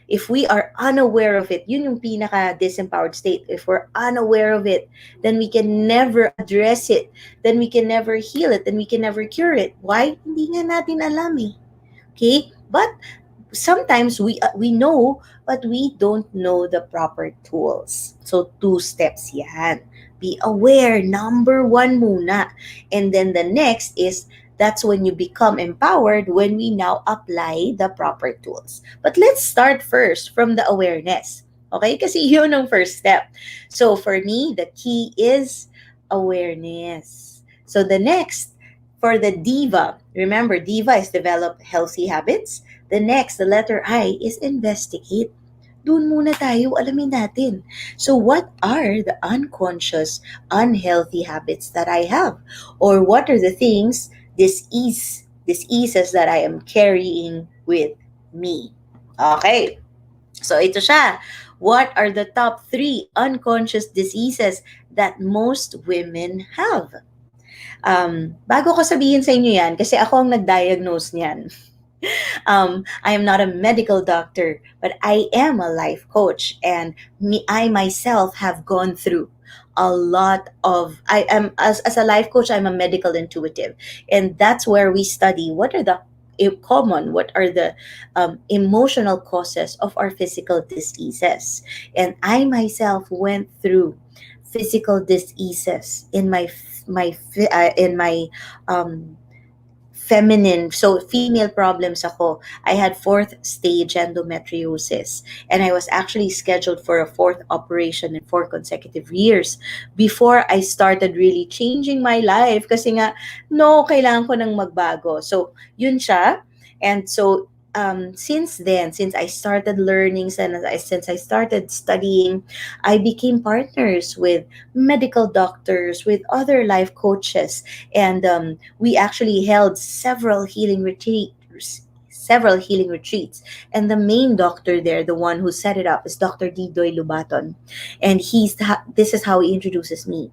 If we are unaware of it, yun yung pinaka-disempowered state. If we're unaware of it, then we can never address it. Then we can never heal it. Then we can never cure it. Why? Hindi nga natin alam eh. Okay? But sometimes we know, but we don't know the proper tools. So, 2 steps yan. Be aware, number 1 muna. And then the next is, that's when you become empowered, when we now apply the proper tools. But let's start first from the awareness. Okay? Kasi yun ang first step. So for me, the key is awareness. So the next, for the DIVA, remember, DIVA is develop healthy habits. The next, the letter I, is investigate. Doon muna tayo, alamin natin. So what are the unconscious, unhealthy habits that I have? Or what are the things, diseases that I am carrying with me? Okay. So ito siya. What are the top 3 unconscious diseases that most women have? Bago ko sabihin sa inyo yan, kasi ako ang nag-diagnose niyan. I am not a medical doctor, but I am a life coach, and I myself have gone through a lot of. I am as a life coach. I'm a medical intuitive, and that's where we study what are the what are the emotional causes of our physical diseases, and I myself went through physical diseases in my feminine, so female problems ako. I had 4th stage endometriosis, and I was actually scheduled for a 4th operation in 4 consecutive years before I started really changing my life, kasi nga, no, kailangan ko nang magbago. So, yun siya. And so, since then, since I started learning, since I started studying, I became partners with medical doctors, with other life coaches, and we actually held several healing retreats. And the main doctor there, the one who set it up, is Dr. Didoy Lubaton. And this is how he introduces me.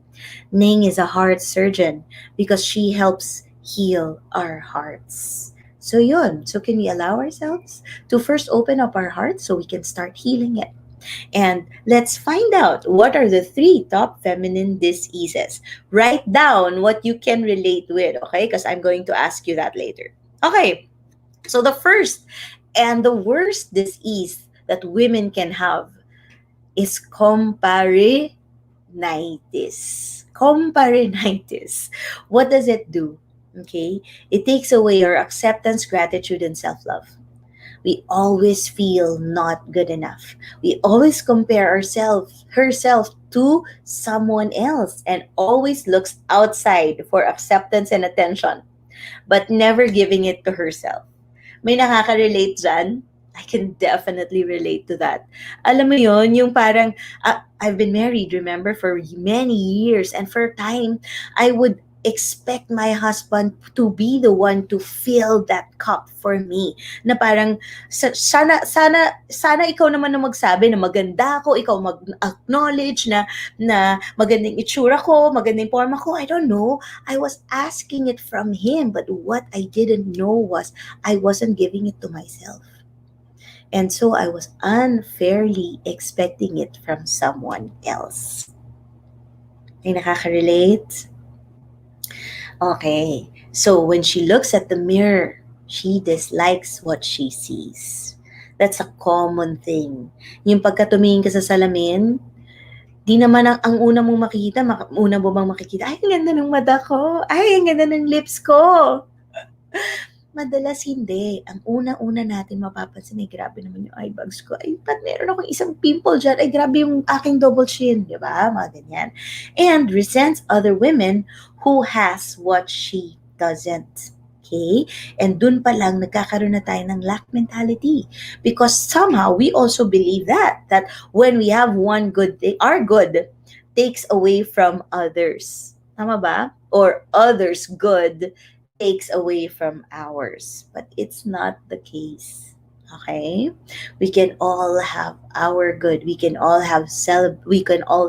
Ning is a heart surgeon because she helps heal our hearts. So yun. So can we allow ourselves to first open up our hearts so we can start healing it? And let's find out what are the 3 top feminine diseases. Write down what you can relate with, okay? Because I'm going to ask you that later. Okay. So the first and the worst disease that women can have is comparinitis. Comparinitis. What does it do? Okay? It takes away our acceptance, gratitude, and self-love. We always feel not good enough. We always compare herself to someone else, and always looks outside for acceptance and attention, but never giving it to herself. May nakaka-relate dyan? I can definitely relate to that. Alam mo yon, yung parang, I've been married, remember, for many years, and for a time, I would expect my husband to be the one to fill that cup for me. Na parang, sana ikaw naman na magsabi na maganda ako, ikaw mag-acknowledge na magandang itsura ko, magandang forma ko. I don't know. I was asking it from him, but what I didn't know was I wasn't giving it to myself. And so I was unfairly expecting it from someone else. Ay, nakaka-relate? Okay, so when she looks at the mirror, she dislikes what she sees. That's a common thing. Yung pagka tumingin ka sa salamin, di naman ang una mong makikita, una mo bang makikita, ay, ang ganda ng mata ko, ay, ang ganda ng lips ko. Madalas hindi. Ang una-una natin mapapansin, ay, grabe naman yung eye bags ko. Ay, ba't meron akong isang pimple dyan? Ay, grabe yung aking double chin. Diba? Mga ganyan. And resents other women who has what she doesn't. Okay? And dun pa lang, nagkakaroon na tayo ng lack mentality. Because somehow, we also believe that when we have one good thing, our good takes away from others. Tama ba? Or others' good takes away from ours, but it's not the case. Okay, we can all have our good. We can all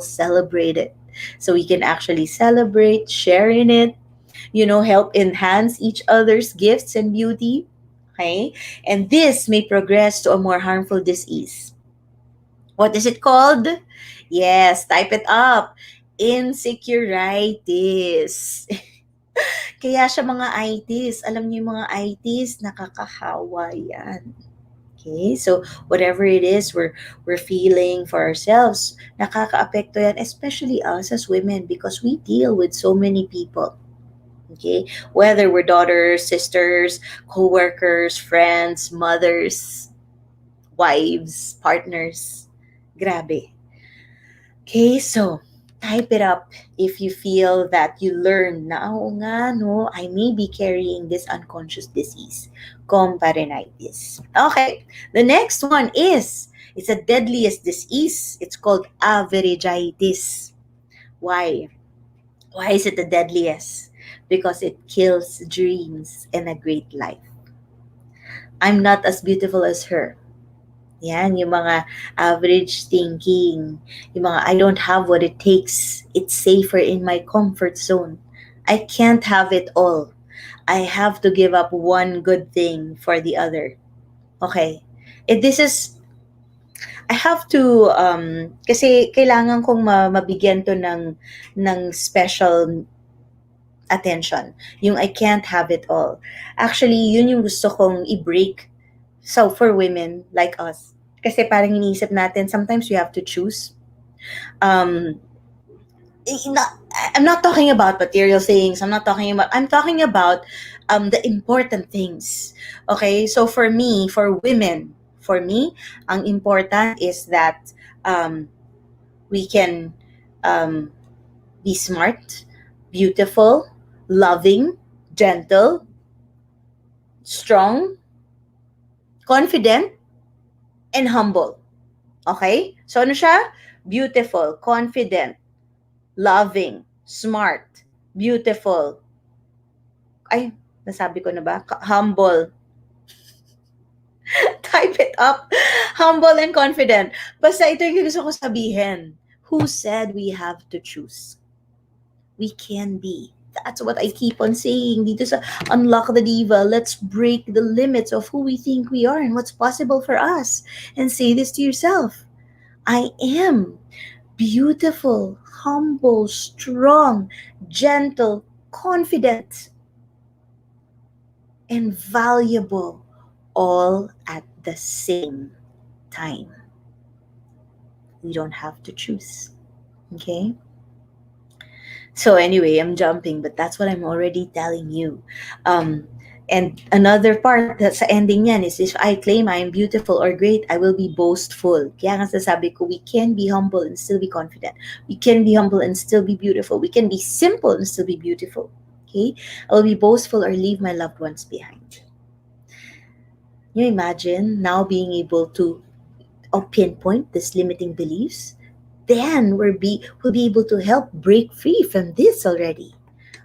celebrate it. So we can actually celebrate, share in it. Help enhance each other's gifts and beauty. Okay? And this may progress to a more harmful disease. What is it called? Yes, type it up. Insecuritis. Kaya siya mga itis. Alam niyo yung mga itis, nakakahawa yan. Okay? So, whatever it is we're feeling for ourselves, nakakaapekto yan, especially us as women because we deal with so many people. Okay? Whether we're daughters, sisters, co-workers, friends, mothers, wives, partners. Grabe. Okay, so type it up if you feel that you learn na, oo nga, no, I may be carrying this unconscious disease, comparinitis. Okay, the next one is, it's a deadliest disease. It's called AVERAGITIS. Why? Why is it the deadliest? Because it kills dreams and a great life. I'm not as beautiful as her. Yan, yung mga average thinking. Yung mga, I don't have what it takes. It's safer in my comfort zone. I can't have it all. I have to give up one good thing for the other. Okay. This is, I have to, kasi kailangan kong mabigyan to ng special attention. Yung I can't have it all. Actually, yun yung gusto kong i-break. So, for women like us, kasi parang iniisip natin, sometimes we have to choose. I'm not talking about material things. I'm talking about the important things. Okay? So, for me, for women, ang important is that we can be smart, beautiful, loving, gentle, strong, confident, and humble. Okay? So ano siya? Beautiful, confident, loving, smart, beautiful. Ay, nasabi ko na ba? Humble. Type it up. Humble and confident. Basta ito yung gusto ko sabihin. Who said we have to choose? We can be. That's what I keep on saying. Dito sa Unlock the Diva, let's break the limits of who we think we are and what's possible for us. And say this to yourself. I am beautiful, humble, strong, gentle, confident, and valuable all at the same time. We don't have to choose. Okay? So anyway, I'm jumping, but that's what I'm already telling you. And another part that sa ending yan is, if I claim I am beautiful or great, I will be boastful. Kaya nga sasabi ko, we can be humble and still be confident. We can be humble and still be beautiful. We can be simple and still be beautiful. Okay? I will be boastful or leave my loved ones behind. You imagine now being able to pinpoint these limiting beliefs? Then we'll be able to help break free from this already.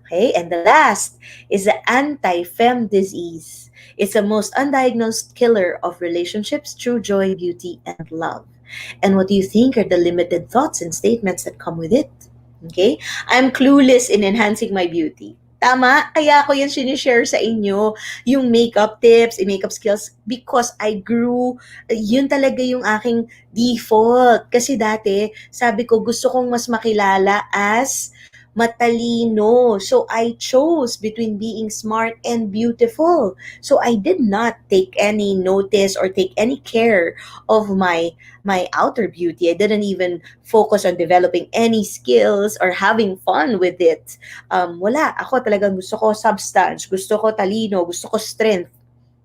Okay, and the last is the anti-fem disease. It's the most undiagnosed killer of relationships, true joy, beauty, and love. And what do you think are the limited thoughts and statements that come with it? Okay, I'm clueless in enhancing my beauty. Tama? Kaya ako yan sinishare sa inyo, yung makeup tips, makeup skills, because I grew, yun talaga yung aking default. Kasi dati, sabi ko, gusto kong mas makilala as matalino. So, I chose between being smart and beautiful. So, I did not take any notice or take any care of my outer beauty. I didn't even focus on developing any skills or having fun with it. Wala. Ako talagang gusto ko substance, gusto ko talino, gusto ko strength.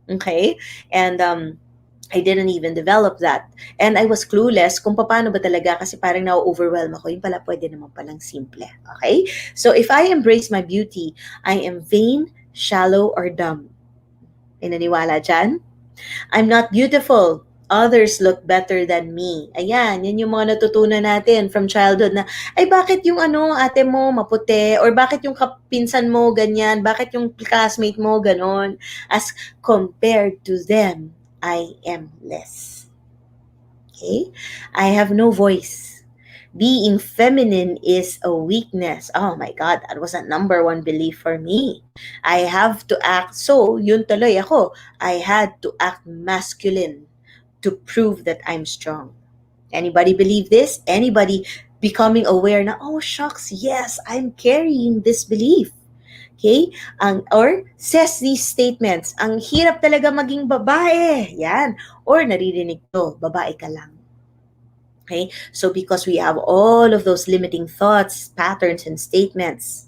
Okay? And I didn't even develop that. And I was clueless kung paano ba talaga, kasi parang na-overwhelm ako. Yung pala, pwede naman palang simple. Okay? So, if I embrace my beauty, I am vain, shallow, or dumb. May naniwala dyan? I'm not beautiful. Others look better than me. Ayan, yan yung mga natutunan natin from childhood na, ay bakit yung ate mo maputi? Or bakit yung kapinsan mo ganyan? Bakit yung classmate mo ganon? As compared to them, I am less. Okay? I have no voice. Being feminine is a weakness. Oh my God, that was a number one belief for me. I have to act, so yun tuloy ako. I had to act masculine to prove that I'm strong. Anybody believe this? Anybody becoming aware na, oh shucks, yes, I'm carrying this belief. Okay? Or says these statements, ang hirap talaga maging babae. Yan. Or naririnig to, babae ka lang. Okay? So because we have all of those limiting thoughts, patterns, and statements,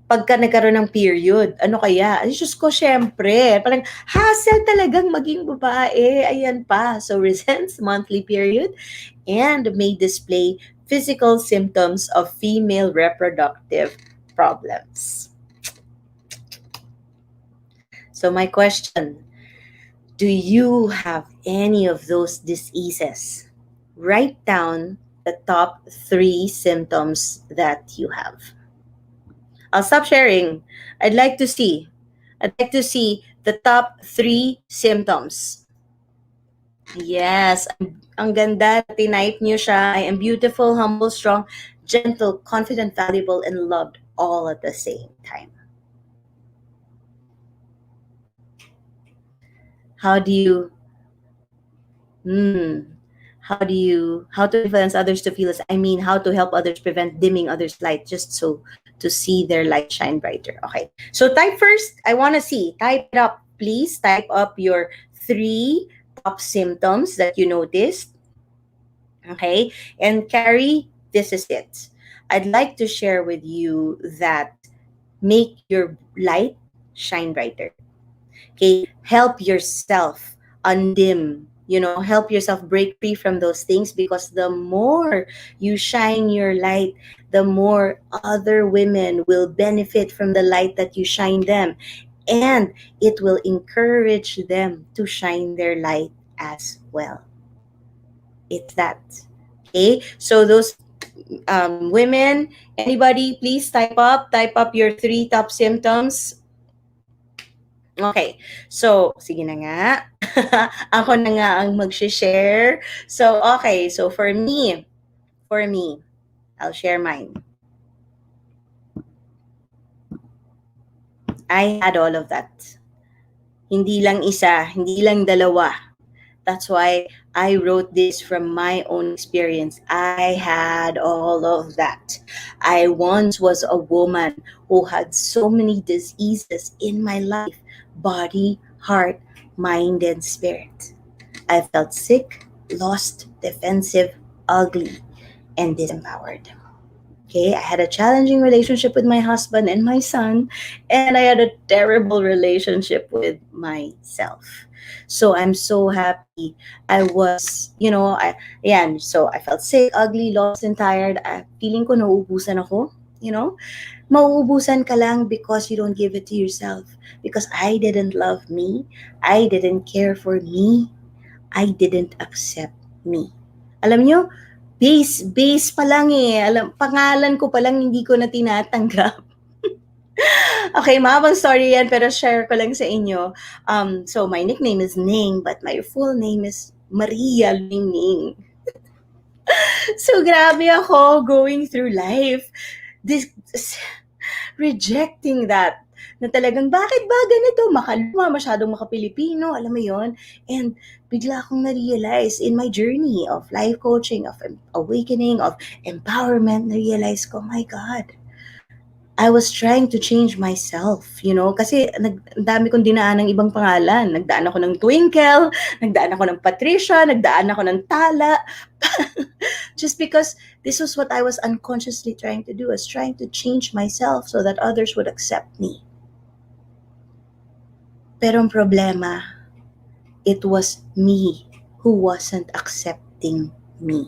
pagka nagkaroon ng period, ano kaya? Ay, Diyos ko, syempre. Parang hassle talagang maging babae. Ayan pa. So resents monthly period and may display physical symptoms of female reproductive problems. So my question, do you have any of those diseases? Write down the top 3 symptoms that you have. I'll stop sharing. I'd like to see the top 3 symptoms. Yes, ang ganda. Tinype niyo siya. I am beautiful, humble, strong, gentle, confident, valuable, and loved all at the same time. How do you how to influence others to feel as how to help others prevent dimming others' light just so to see their light shine brighter. Okay. So type first. I want to see. Type it up, please. Type up your 3 top symptoms that you noticed. Okay. And Carrie, this is it. I'd like to share with you that make your light shine brighter. Okay. Help yourself undim. Help yourself break free from those things, because the more you shine your light, the more other women will benefit from the light that you shine them. And it will encourage them to shine their light as well. It's that. Okay? So those women, anybody, please type up your 3 top symptoms. Okay. So, sige na nga. Ako na nga ang mag-share. So, okay. So, for me, I'll share mine. I had all of that. Hindi lang isa, hindi lang dalawa. That's why I wrote this from my own experience. I had all of that. I once was a woman who had so many diseases in my life. Body, heart, mind, and spirit. I felt sick, lost, defensive, ugly, and disempowered. Okay, I had a challenging relationship with my husband and my son, and I had a terrible relationship with myself. So I'm so happy. I was, so I felt sick, ugly, lost, and tired. Feeling ko nauubusan ako, mauubusan ka lang because you don't give it to yourself. Because I didn't love me. I didn't care for me. I didn't accept me. Alam nyo, base pa lang eh. Pangalan ko pa lang hindi ko na tinatanggap. Okay, mahabang story yan, pero share ko lang sa inyo. So my nickname is Ning, but my full name is Maria Ning. So grabe ako going through life. Rejecting that. Na talagang, bakit ba ganito? Makaluma, masyadong makapilipino, alam mo yon. And bigla akong na-realize in my journey of life coaching, of awakening, of empowerment, na-realize ko, oh my God, I was trying to change myself, kasi dami kong dinaan ng ibang pangalan. Nagdaan ako ng Twinkle, nagdaan ako ng Patricia, nagdaan ako ng Tala. Just because this was what I was unconsciously trying to do, is trying to change myself so that others would accept me. Pero ang problema, it was me who wasn't accepting me.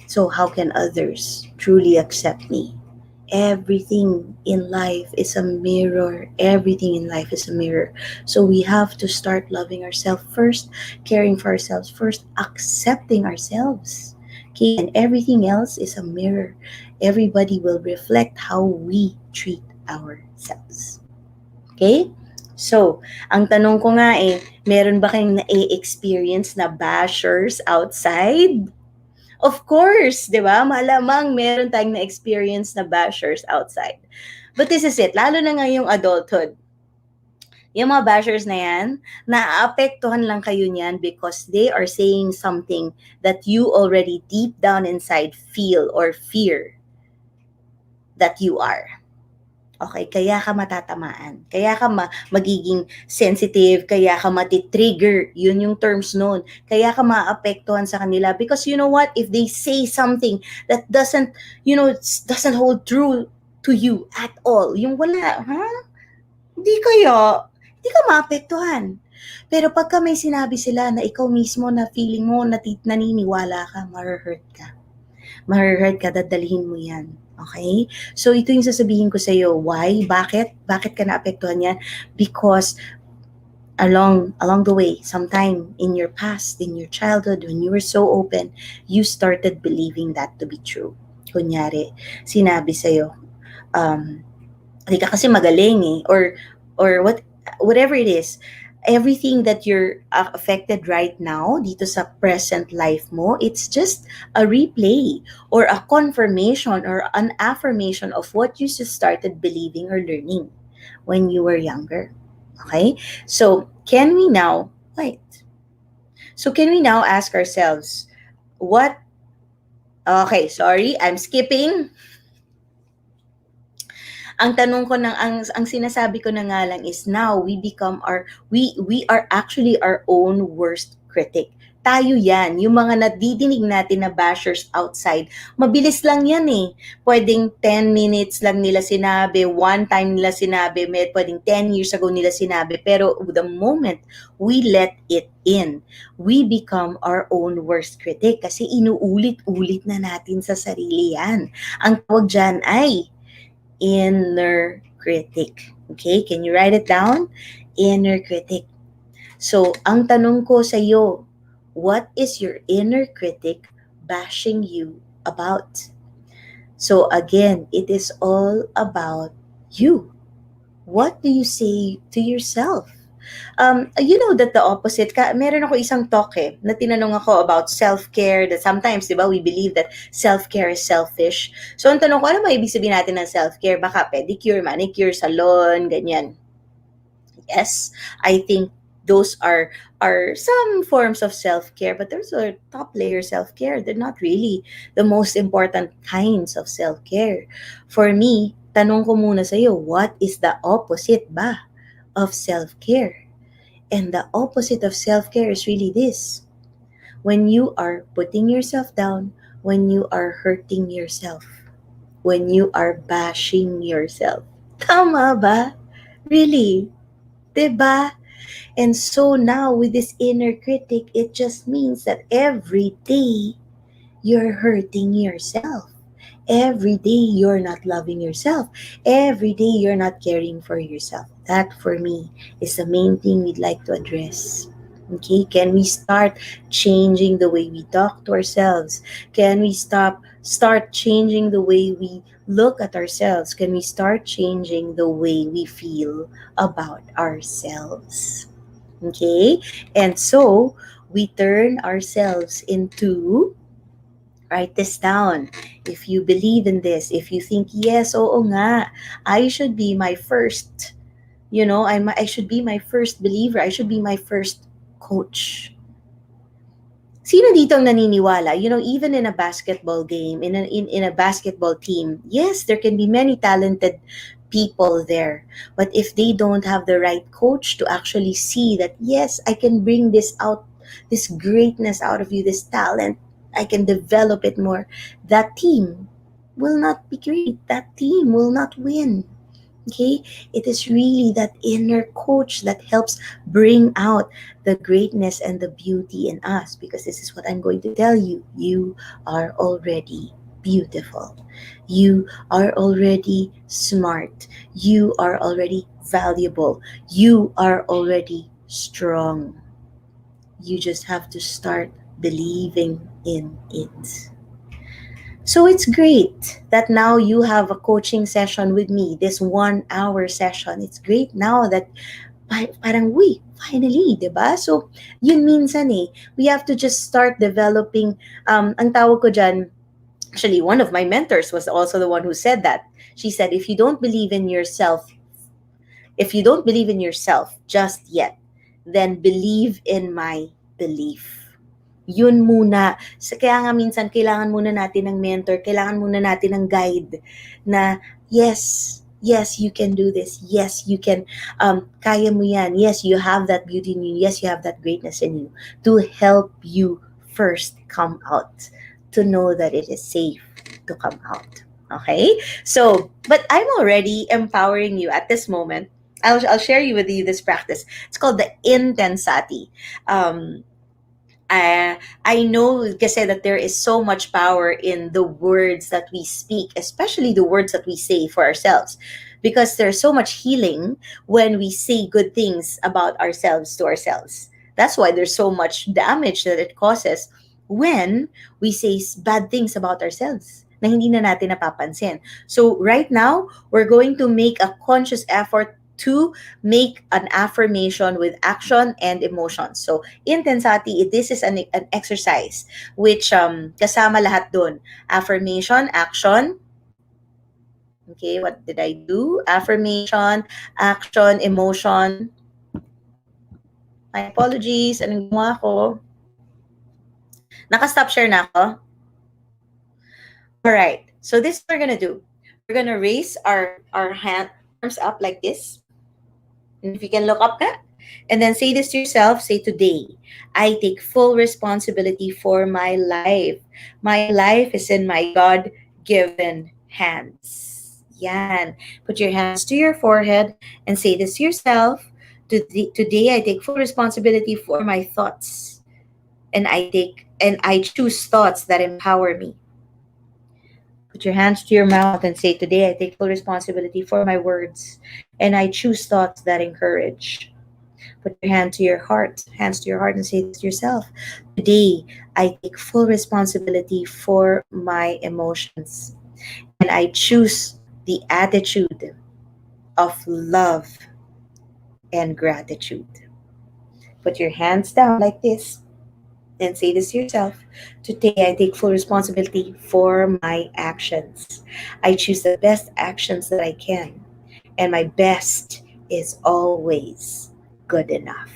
So how can others truly accept me? Everything in life is a mirror. Everything in life is a mirror. So we have to start loving ourselves first, caring for ourselves first, accepting ourselves. Okay, and everything else is a mirror. Everybody will reflect how we treat ourselves. Okay? So, ang tanong ko nga meron ba kayong na-experience na bashers outside? Of course, di ba? Malamang meron tayong na-experience na bashers outside. But this is it, lalo na ngayong adulthood. Yung mga bashers na yan, naaapektuhan lang kayo niyan because they are saying something that you already deep down inside feel or fear that you are. Okay, kaya ka matatamaan. Kaya ka magiging sensitive, kaya ka matitrigger. Yun yung terms nun. Kaya ka maapektuhan sa kanila. Because you know what? If they say something that doesn't hold true to you at all, yung wala, ha? Hindi ka maapektuhan. Pero pagka may sinabi sila na ikaw mismo na feeling mo, naniniwala ka, ma-hurt ka. Ma-hurt ka, dadalhin mo yan. Okay? So, ito yung sasabihin ko sa iyo. Why? Bakit? Bakit ka naapektuhan yan? Because along the way, sometime in your past, in your childhood, when you were so open, you started believing that to be true. Kunyari, sinabi sa iyo, hindi ka kasi magaling eh, or whatever it is, everything that you're affected right now dito sa present life mo, it's just a replay or a confirmation or an affirmation of what you just started believing or learning when you were younger. Okay? So, can we now ask ourselves, okay, sorry, I'm skipping. Ang tanong ko ang sinasabi ko na nga lang is now we are actually our own worst critic. Tayo yan, yung mga nadidinig natin na bashers outside, mabilis lang yan eh. Pwedeng 10 minutes lang nila sinabi, one time nila sinabi, pwedeng 10 years ago nila sinabi, pero the moment we let it in, we become our own worst critic kasi inuulit-ulit na natin sa sarili yan. Ang tawag dyan ay inner critic. Okay? Can you write it down? Inner critic. So, ang tanong ko sa iyo, what is your inner critic bashing you about? So, again, it is all about you. What do you say to yourself? You know that the opposite, meron ako isang talk na tinanong ako about self-care, that sometimes, di ba, we believe that self-care is selfish. So, ang tanong ko, ano ba ibig sabihin natin ng self-care? Baka pedicure, manicure, salon, ganyan. Yes, I think those are some forms of self-care, but those are top layer self-care. They're not really the most important kinds of self-care. For me, tanong ko muna sa iyo, what is the opposite ba of self-care? And the opposite of self-care is really this. When you are putting yourself down, when you are hurting yourself, when you are bashing yourself. Tama ba? Really? Diba? And so now with this inner critic, it just means that every day you're hurting yourself. Every day you're not loving yourself. Every day you're not caring for yourself. That for me is the main thing we'd like to address. Okay, can we start changing the way we talk to ourselves? Can we start changing the way we look at ourselves? Can we start changing the way we feel about ourselves? Okay, and so we turn ourselves into, write this down. If you believe in this, if you think, yes, oo nga, I should be my first, I should be my first believer. I should be my first coach. Sino dito ang naniniwala? Even in a basketball game, in a basketball team, yes, there can be many talented people there. But if they don't have the right coach to actually see that, yes, I can bring this out, this greatness out of you, this talent, I can develop it more, that team will not be great. That team will not win. Okay? It is really that inner coach that helps bring out the greatness and the beauty in us, because this is what I'm going to tell you. You are already beautiful. You are already smart. You are already valuable. You are already strong. You just have to start believing in it. So it's great that now you have a coaching session with me, this 1 hour session. It's great now that parang, uy, finally, di ba? So, yun minsan eh, we have to just start developing, ang tawag ko dyan, actually, one of my mentors was also the one who said that. She said, if you don't believe in yourself just yet, then believe in my belief. Yun muna. Kaya nga minsan, kailangan muna natin ng mentor, kailangan muna natin ng guide na, yes, you can do this. Yes, you can, kaya mo yan. Yes, you have that beauty in you. Yes, you have that greatness in you. To help you first come out. To know that it is safe to come out. Okay? So, but I'm already empowering you at this moment. I'll share you with you this practice. It's called the intensati. Um, I know kasi that there is so much power in the words that we speak, especially the words that we say for ourselves. Because there's so much healing when we say good things about ourselves to ourselves. That's why there's so much damage that it causes when we say bad things about ourselves na hindi na natin napapansin. So right now, we're going to make a conscious effort to make an affirmation with action and emotion. So, intensity, this is an exercise which kasama lahat dun. Affirmation, action. Okay, what did I do? Affirmation, action, emotion. My apologies. Anong ginawa ko? Naka-stop share na ako? Alright. So, this is what we're gonna do. We're gonna raise our arms up like this. And if you can look up ka, and then say this to yourself, say today, I take full responsibility for my life. My life is in my God-given hands. Yan. Put your hands to your forehead and say this to yourself. Today I take full responsibility for my thoughts. And I choose thoughts that empower me. Put your hands to your mouth and say, today I take full responsibility for my words. And I choose thoughts that encourage. Put your hands to your heart and say this to yourself. Today, I take full responsibility for my emotions. And I choose the attitude of love and gratitude. Put your hands down like this and say this to yourself. Today, I take full responsibility for my actions. I choose the best actions that I can. And my best is always good enough.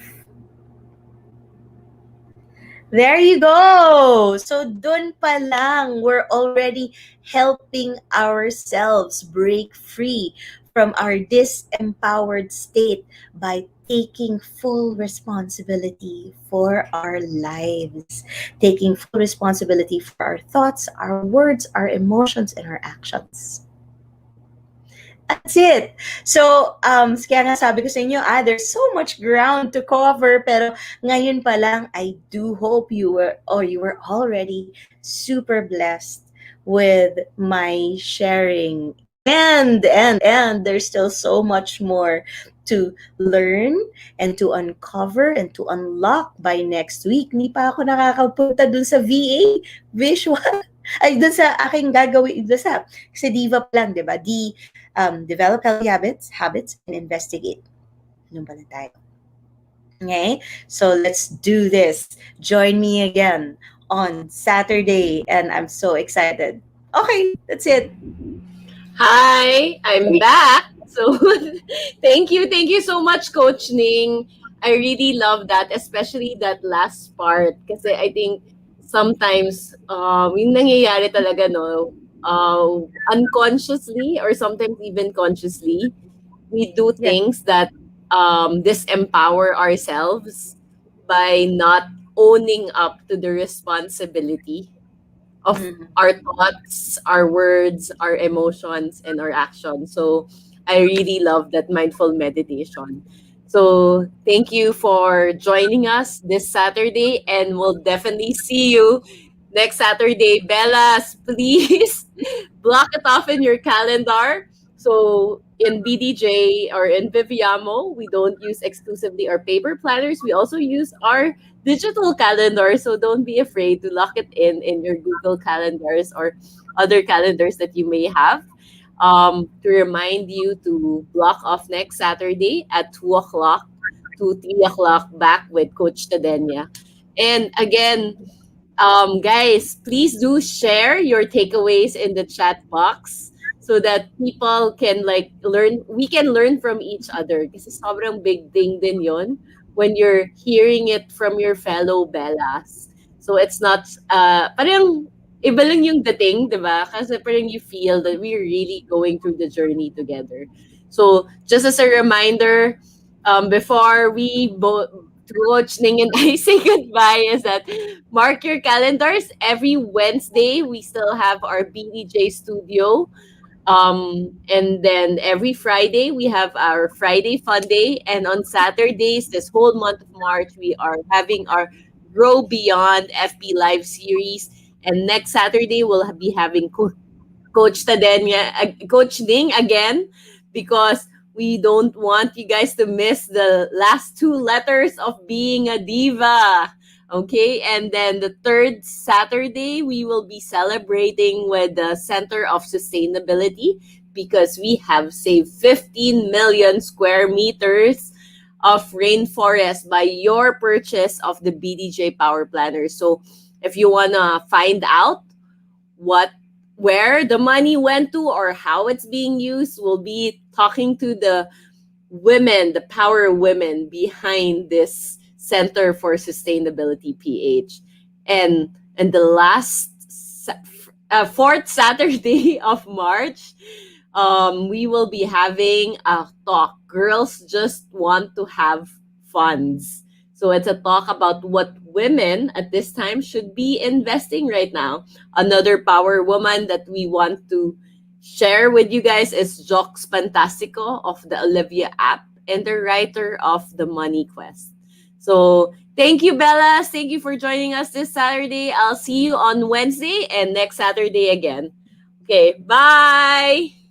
There you go. So dun pa lang, we're already helping ourselves break free from our disempowered state by taking full responsibility for our lives, taking full responsibility for our thoughts, our words, our emotions, and our actions. That's it. So, kaya nga sabi ko sa inyo, there's so much ground to cover, pero ngayon pa lang, I do hope you were already super blessed with my sharing. And there's still so much more to learn and to uncover and to unlock by next week. Hindi pa ako nakakapunta dun sa VA, visual. Ay, dun sa aking gagawin, dun sa DIVA pa lang, di ba? Develop healthy habits, and investigate. Ano ba na tayo? Okay? So, let's do this. Join me again on Saturday, and I'm so excited. Okay, that's it. Hi, I'm back. So thank you so much, Coach Ning. I really love that, especially that last part. Kasi I think sometimes yung nangyayari talaga, no, unconsciously or sometimes even consciously, we do Yeah. things that disempower ourselves by not owning up to the responsibility of Mhm. our thoughts, our words, our emotions, and our actions. So I really love that mindful meditation. So thank you for joining us this Saturday, and we'll definitely see you next Saturday. Bellas, please block it off in your calendar. So in BDJ or in Viviamo, we don't use exclusively our paper planners. We also use our digital calendar. So don't be afraid to lock it in your Google calendars or other calendars that you may have. To remind you to block off next Saturday at 2 o'clock to 3 o'clock back with Coach Tadenya. And again, guys, please do share your takeaways in the chat box so that people can like learn, we can learn from each other. Kasi sobrang big thing din yon when you're hearing it from your fellow Bellas. So it's not, parang iba lang yung dating, di ba? Kasi parang you feel that we're really going through the journey together. So just as a reminder, before we both, Coach Ning and I say goodbye, is that mark your calendars. Every Wednesday, we still have our BDJ studio. And then every Friday, we have our Friday Fun Day. And on Saturdays, this whole month of March, we are having our Grow Beyond FB Live series. And next Saturday, we'll be having Coach Tadenya, Coach Ning again, because we don't want you guys to miss the last two letters of being a diva. Okay, and then the third Saturday, we will be celebrating with the Center of Sustainability because we have saved 15 million square meters of rainforest by your purchase of the BDJ Power Planner. So if you want to find out what where the money went to or how it's being used, we'll be talking to the women, the power women behind this Center for Sustainability PH. And the last fourth Saturday of March, we will be having a talk. Girls just want to have funds. So it's a talk about what women at this time should be investing right now. Another power woman that we want to share with you guys is Jox Fantastico of the Olivia app and the writer of The Money Quest. So thank you, Bellas. Thank you for joining us this Saturday. I'll see you on Wednesday and next Saturday again. Okay, bye.